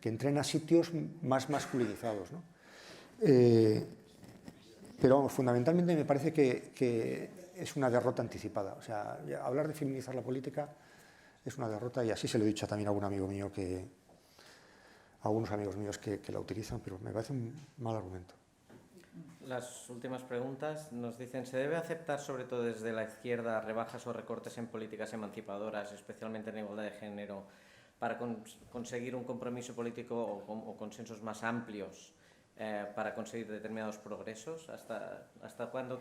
que entren a sitios más masculinizados, ¿no? Pero vamos, fundamentalmente me parece que es una derrota anticipada. O sea, hablar de feminizar la política es una derrota y así se lo he dicho también a algún amigo mío algunos amigos míos que la utilizan, pero me parece un mal argumento. Las últimas preguntas nos dicen, ¿se debe aceptar, sobre todo desde la izquierda, rebajas o recortes en políticas emancipadoras, especialmente en igualdad de género, para conseguir un compromiso político o consensos más amplios para conseguir determinados progresos? ¿Hasta cuándo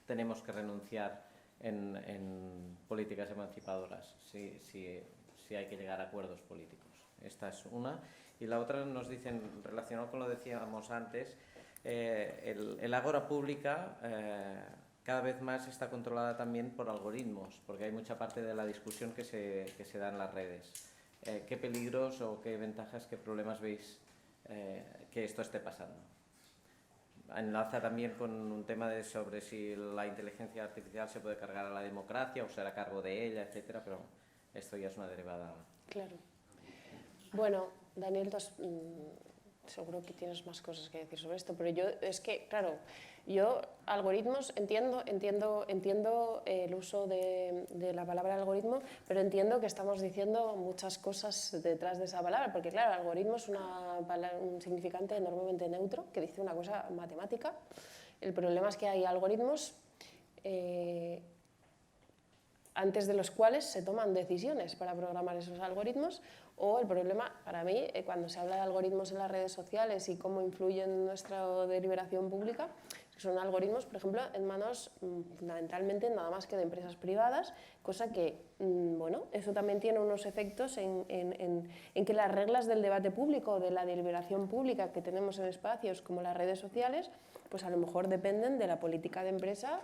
tenemos que renunciar en políticas emancipadoras si hay que llegar a acuerdos políticos? Esta es una. Y la otra nos dicen, relacionado con lo que decíamos antes, el ágora pública cada vez más está controlada también por algoritmos, porque hay mucha parte de la discusión que se da en las redes. ¿Qué peligros o qué ventajas, qué problemas veis que esto esté pasando? Enlaza también con un tema sobre si la inteligencia artificial se puede cargar a la democracia o ser a cargo de ella, etcétera, pero esto ya es una derivada. Claro. Bueno, Daniel, seguro que tienes más cosas que decir sobre esto, pero yo, es que, claro, yo algoritmos entiendo el uso de la palabra algoritmo, pero entiendo que estamos diciendo muchas cosas detrás de esa palabra, porque claro, algoritmo es un significante enormemente neutro que dice una cosa matemática. El problema es que hay algoritmos antes de los cuales se toman decisiones para programar esos algoritmos, o el problema, para mí, cuando se habla de algoritmos en las redes sociales y cómo influyen en nuestra deliberación pública, son algoritmos, por ejemplo, en manos fundamentalmente nada más que de empresas privadas, cosa que, bueno, eso también tiene unos efectos en que las reglas del debate público, de la deliberación pública que tenemos en espacios como las redes sociales, pues a lo mejor dependen de la política de empresa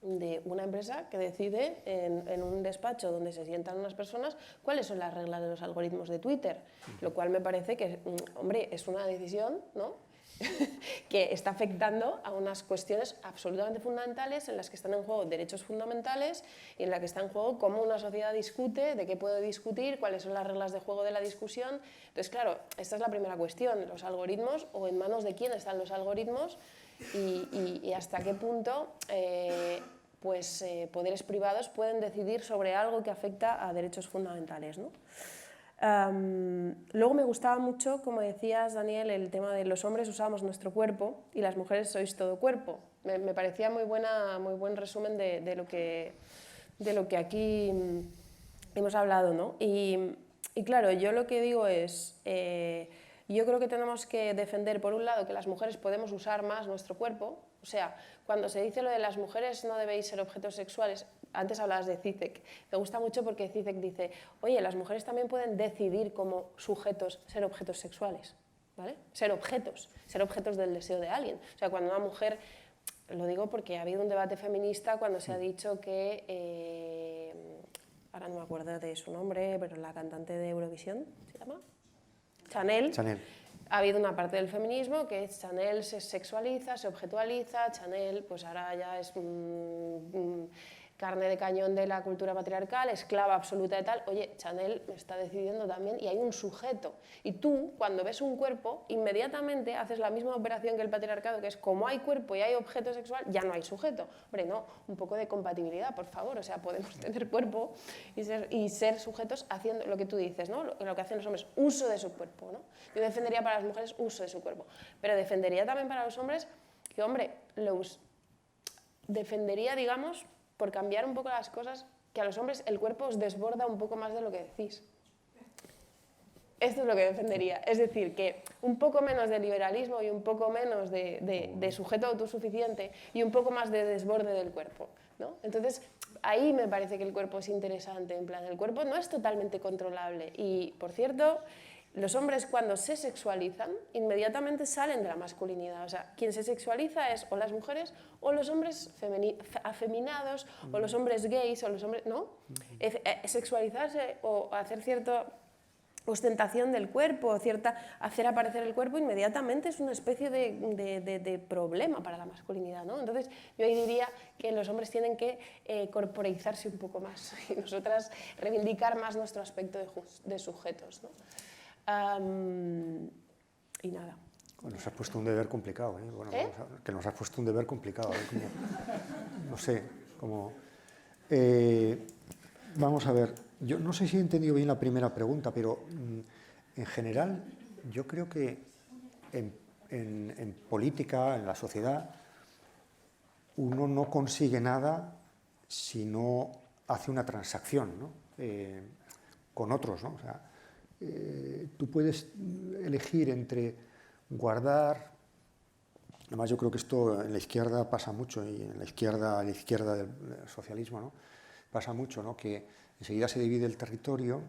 de una empresa que decide en un despacho donde se sientan unas personas cuáles son las reglas de los algoritmos de Twitter, lo cual me parece que, hombre, es una decisión, ¿no? que está afectando a unas cuestiones absolutamente fundamentales en las que están en juego derechos fundamentales y en las que está en juego cómo una sociedad discute, de qué puede discutir, cuáles son las reglas de juego de la discusión. Entonces, claro, esta es la primera cuestión, los algoritmos, o en manos de quién están los algoritmos y hasta qué punto poderes privados pueden decidir sobre algo que afecta a derechos fundamentales, ¿no? Luego me gustaba mucho, como decías, Daniel, el tema de los hombres usamos nuestro cuerpo y las mujeres sois todo cuerpo. Me parecía muy buen resumen de lo que aquí hemos hablado, ¿no? Y claro, yo lo que digo es, yo creo que tenemos que defender, por un lado, que las mujeres podemos usar más nuestro cuerpo. O sea, cuando se dice lo de las mujeres no debéis ser objetos sexuales, antes hablabas de Zizek, me gusta mucho porque Zizek dice, oye, las mujeres también pueden decidir como sujetos ser objetos sexuales, ¿vale? Ser objetos del deseo de alguien. O sea, cuando una mujer, lo digo porque ha habido un debate feminista cuando se ha dicho que, ahora no me acuerdo de su nombre, pero la cantante de Eurovisión, ¿se llama? Chanel. Ha habido una parte del feminismo que Chanel se sexualiza, se objetualiza, Chanel pues ahora ya es carne de cañón de la cultura patriarcal, esclava absoluta de tal. Oye, Chanel está decidiendo también y hay un sujeto. Y tú, cuando ves un cuerpo, inmediatamente haces la misma operación que el patriarcado, que es como hay cuerpo y hay objeto sexual, ya no hay sujeto. Hombre, no, un poco de compatibilidad, por favor. O sea, podemos tener cuerpo y ser sujetos haciendo lo que tú dices, ¿no? Lo que hacen los hombres, uso de su cuerpo, ¿no? Yo defendería para las mujeres uso de su cuerpo, pero defendería también para los hombres que, hombre, defendería, digamos, por cambiar un poco las cosas, que a los hombres el cuerpo os desborda un poco más de lo que decís. Esto es lo que defendería. Es decir, que un poco menos de liberalismo y un poco menos de sujeto autosuficiente y un poco más de desborde del cuerpo, ¿no? Entonces, ahí me parece que el cuerpo es interesante. En plan, el cuerpo no es totalmente controlable. Y, por cierto, los hombres cuando se sexualizan inmediatamente salen de la masculinidad. O sea, quien se sexualiza es o las mujeres o los hombres afeminados o los hombres gays o los hombres... ¿no? Sexualizarse o hacer cierta ostentación del cuerpo, hacer aparecer el cuerpo inmediatamente es una especie de problema para la masculinidad, ¿no? Entonces yo ahí diría que los hombres tienen que corporeizarse un poco más y nosotras reivindicar más nuestro aspecto de sujetos, ¿no? Y nada. Bueno, nos has puesto un deber complicado, ¿eh? Bueno, que nos has puesto un deber complicado, ¿eh? Como, no sé, como... vamos a ver, yo no sé si he entendido bien la primera pregunta, pero en general yo creo que en política, en la sociedad, uno no consigue nada si no hace una transacción, ¿no? Con otros, ¿no? O sea, tú puedes elegir entre guardar, además yo creo que esto en la izquierda pasa mucho, y en la izquierda del socialismo, ¿no? Pasa mucho, ¿no? Que enseguida se divide el territorio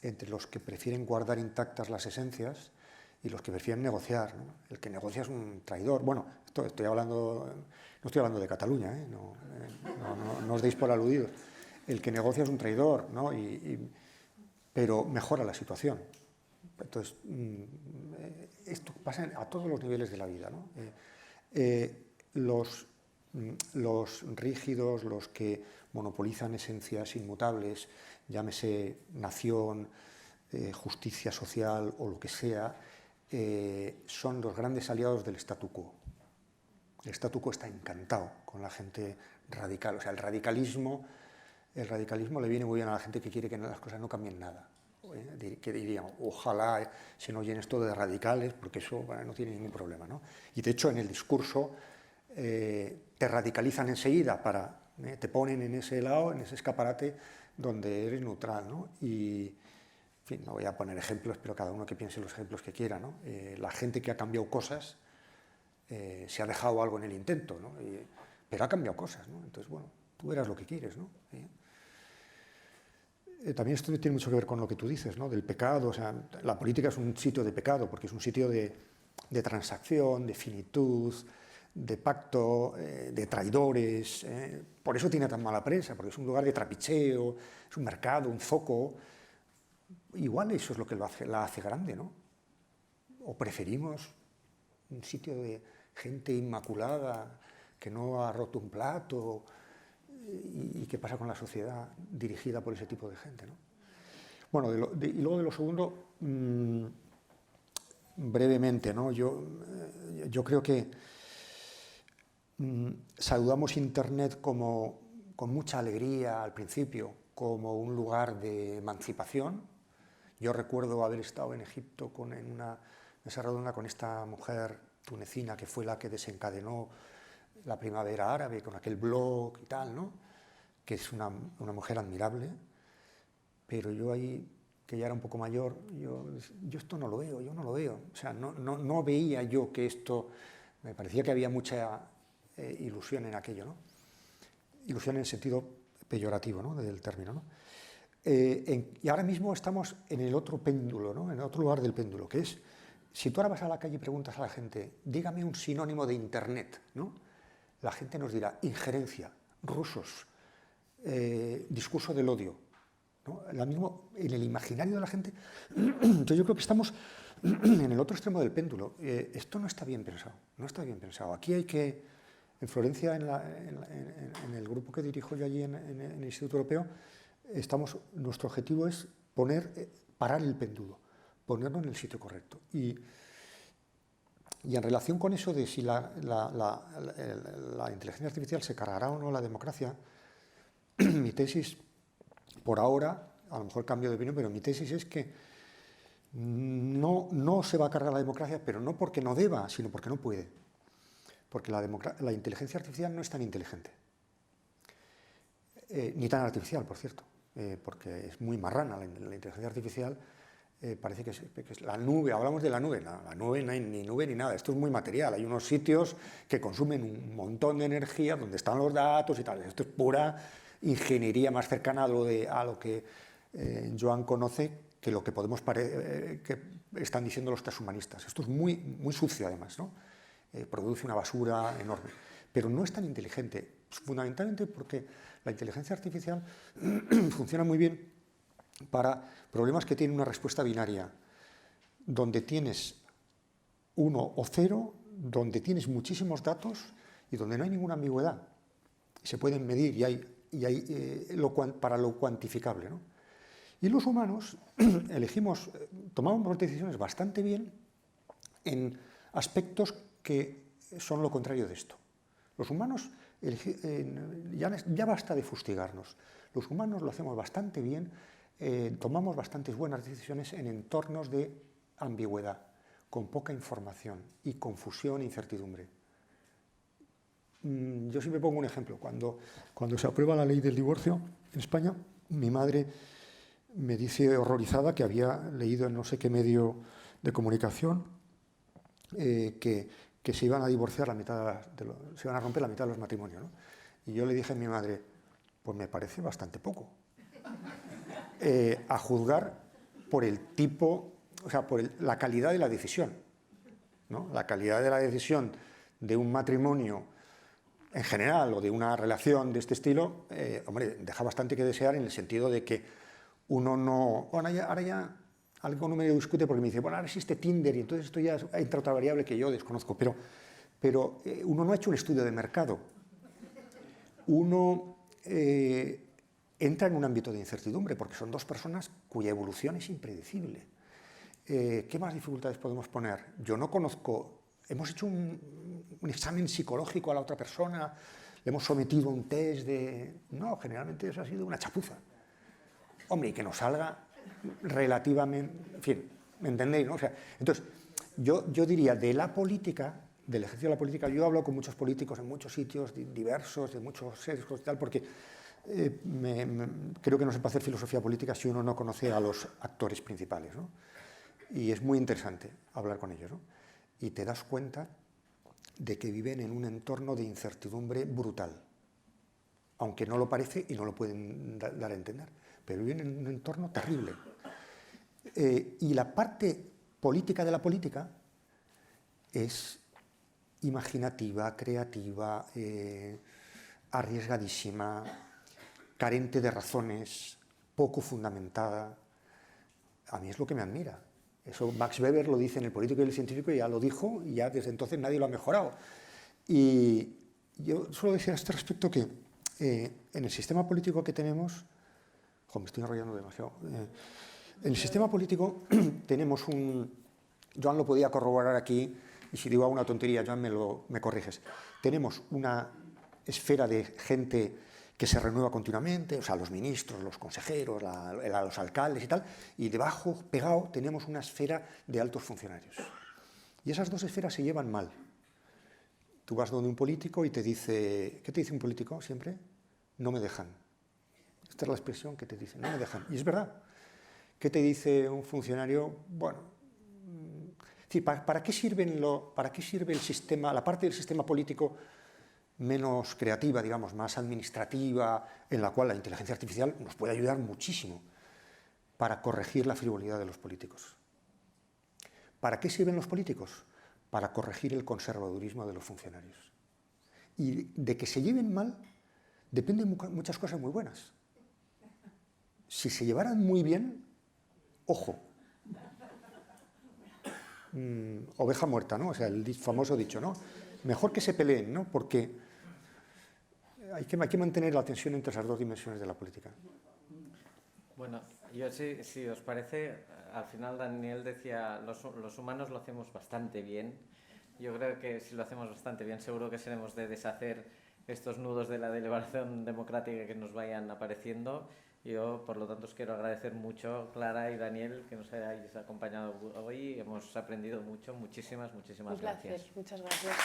entre los que prefieren guardar intactas las esencias y los que prefieren negociar, ¿no? El que negocia es un traidor. Bueno, no estoy hablando de Cataluña, ¿eh? No os deis por aludidos. El que negocia es un traidor, ¿no? Pero mejora la situación. Entonces, esto pasa a todos los niveles de la vida, ¿no? Los rígidos, los que monopolizan esencias inmutables, llámese nación, justicia social o lo que sea, son los grandes aliados del statu quo. El statu quo está encantado con la gente radical. O sea, el radicalismo le viene muy bien a la gente que quiere que las cosas no cambien nada. Que dirían, ojalá se nos llene esto de radicales, porque eso no tiene ningún problema, ¿no? Y de hecho en el discurso te radicalizan enseguida, te ponen en ese lado, en ese escaparate donde eres neutral, ¿no? Y, en fin, no voy a poner ejemplos, pero cada uno que piense los ejemplos que quiera, ¿no? La gente que ha cambiado cosas se ha dejado algo en el intento, ¿no? Pero ha cambiado cosas, ¿no? Entonces, bueno, tú verás lo que quieres, ¿no? También esto tiene mucho que ver con lo que tú dices, ¿no? Del pecado. O sea, la política es un sitio de pecado, porque es un sitio de transacción, de finitud, de pacto, de traidores. Por eso tiene tan mala prensa, porque es un lugar de trapicheo, es un mercado, un foco. Igual eso es lo que la hace grande, ¿no? O preferimos un sitio de gente inmaculada que no ha roto un plato, y qué pasa con la sociedad dirigida por ese tipo de gente, ¿no? Bueno, y luego de lo segundo, brevemente, ¿no? Yo creo que saludamos Internet con mucha alegría al principio, como un lugar de emancipación. Yo recuerdo haber estado en Egipto en una mesa redonda con esta mujer tunecina que fue la que desencadenó la primavera árabe, con aquel blog y tal, ¿no? Que es una mujer admirable, pero yo ahí, que ya era un poco mayor, yo esto no lo veo, yo no lo veo. O sea, no veía yo que esto, me parecía que había mucha ilusión en aquello, ¿no? Ilusión en el sentido peyorativo, ¿no? Del término, ¿no? Y ahora mismo estamos en el otro péndulo, ¿no? En el otro lugar del péndulo, que es, si tú ahora vas a la calle y preguntas a la gente, dígame un sinónimo de Internet, ¿no? La gente nos dirá injerencia, rusos, discurso del odio, ¿no? Mismo en el imaginario de la gente. Entonces yo creo que estamos en el otro extremo del péndulo. Esto no está bien pensado, no está bien pensado. Aquí hay que, en Florencia, en el grupo que dirijo yo allí en el Instituto Europeo, nuestro objetivo es parar el péndulo, ponerlo en el sitio correcto. Y en relación con eso de si la inteligencia artificial se cargará o no la democracia, mi tesis, por ahora, a lo mejor cambio de opinión, pero mi tesis es que no se va a cargar la democracia, pero no porque no deba, sino porque no puede. Porque la inteligencia artificial no es tan inteligente. Ni tan artificial, por cierto, porque es muy marrana la inteligencia artificial. Parece que es la nube, hablamos de la nube no hay ni nube ni nada, esto es muy material, hay unos sitios que consumen un montón de energía donde están los datos y tal, esto es pura ingeniería más cercana a lo que Joan conoce que lo que que están diciendo los transhumanistas. Esto es muy, muy sucio además, ¿no? Produce una basura enorme, pero no es tan inteligente, fundamentalmente porque la inteligencia artificial funciona muy bien para problemas que tienen una respuesta binaria, donde tienes 1 o 0, donde tienes muchísimos datos y donde no hay ninguna ambigüedad. Se pueden medir y hay para lo cuantificable, ¿no? Y los humanos tomamos decisiones bastante bien en aspectos que son lo contrario de esto. Los humanos, ya basta de fustigarnos, los humanos lo hacemos bastante bien. Tomamos bastantes buenas decisiones en entornos de ambigüedad, con poca información y confusión e incertidumbre. Yo siempre pongo un ejemplo. Cuando se aprueba la ley del divorcio en España, mi madre me dice horrorizada que había leído en no sé qué medio de comunicación que se iban a divorciar se iban a romper la mitad de los matrimonios, ¿no? Y yo le dije a mi madre, pues me parece bastante poco. A juzgar por el tipo, o sea, por la calidad de la decisión, ¿no? La calidad de la decisión de un matrimonio en general o de una relación de este estilo, hombre, deja bastante que desear en el sentido de que uno no... Bueno, ahora ya algo no me discute porque me dice, bueno, ahora existe Tinder y entonces esto ya entra otra variable que yo desconozco, pero uno no ha hecho un estudio de mercado. Uno... entra en un ámbito de incertidumbre, porque son dos personas cuya evolución es impredecible. ¿Qué más dificultades podemos poner? Yo no conozco, hemos hecho un examen psicológico a la otra persona, le hemos sometido a un test de... No, generalmente eso ha sido una chapuza. Hombre, y que nos salga relativamente... En fin, ¿me entendéis, no? O sea, entonces, yo diría, de la política, del ejercicio de la política, yo hablo con muchos políticos en muchos sitios diversos, de muchos sesgos y tal, porque... creo que no se puede hacer filosofía política si uno no conoce a los actores principales, ¿no? Y es muy interesante hablar con ellos, ¿no? Y te das cuenta de que viven en un entorno de incertidumbre brutal, aunque no lo parece y no lo pueden dar a entender, pero viven en un entorno terrible. Y la parte política de la política es imaginativa, creativa, arriesgadísima, carente de razones, poco fundamentada. A mí es lo que me admira. Eso Max Weber lo dice en El político y el científico, y ya lo dijo, y ya desde entonces nadie lo ha mejorado. Y yo suelo decir a este respecto que en el sistema político que tenemos, me estoy enrollando demasiado, en el sistema político tenemos Joan lo podía corroborar aquí, y si digo una tontería, Joan me corriges. Tenemos una esfera de gente que se renueva continuamente, o sea, los ministros, los consejeros, los alcaldes y tal, y debajo, pegado, tenemos una esfera de altos funcionarios. Y esas dos esferas se llevan mal. Tú vas donde un político y te dice, ¿qué te dice un político siempre? No me dejan. Esta es la expresión que te dice, no me dejan. Y es verdad. ¿Qué te dice un funcionario? Bueno, ¿para qué sirve el sistema, la parte del sistema político menos creativa, digamos, más administrativa, en la cual la inteligencia artificial nos puede ayudar muchísimo para corregir la frivolidad de los políticos? ¿Para qué sirven los políticos? Para corregir el conservadurismo de los funcionarios. Y de que se lleven mal dependen muchas cosas muy buenas. Si se llevaran muy bien, ojo, oveja muerta, ¿no? O sea, el famoso dicho, ¿no? Mejor que se peleen, ¿no? Porque hay que mantener la tensión entre esas dos dimensiones de la política. Bueno, yo si os parece, al final Daniel decía, los humanos lo hacemos bastante bien. Yo creo que si lo hacemos bastante bien, seguro que seremos de deshacer estos nudos de la deliberación democrática que nos vayan apareciendo. Yo, por lo tanto, os quiero agradecer mucho, Clara y Daniel, que nos hayáis acompañado hoy. Hemos aprendido mucho. Muchísimas gracias. Un placer. Muchas gracias.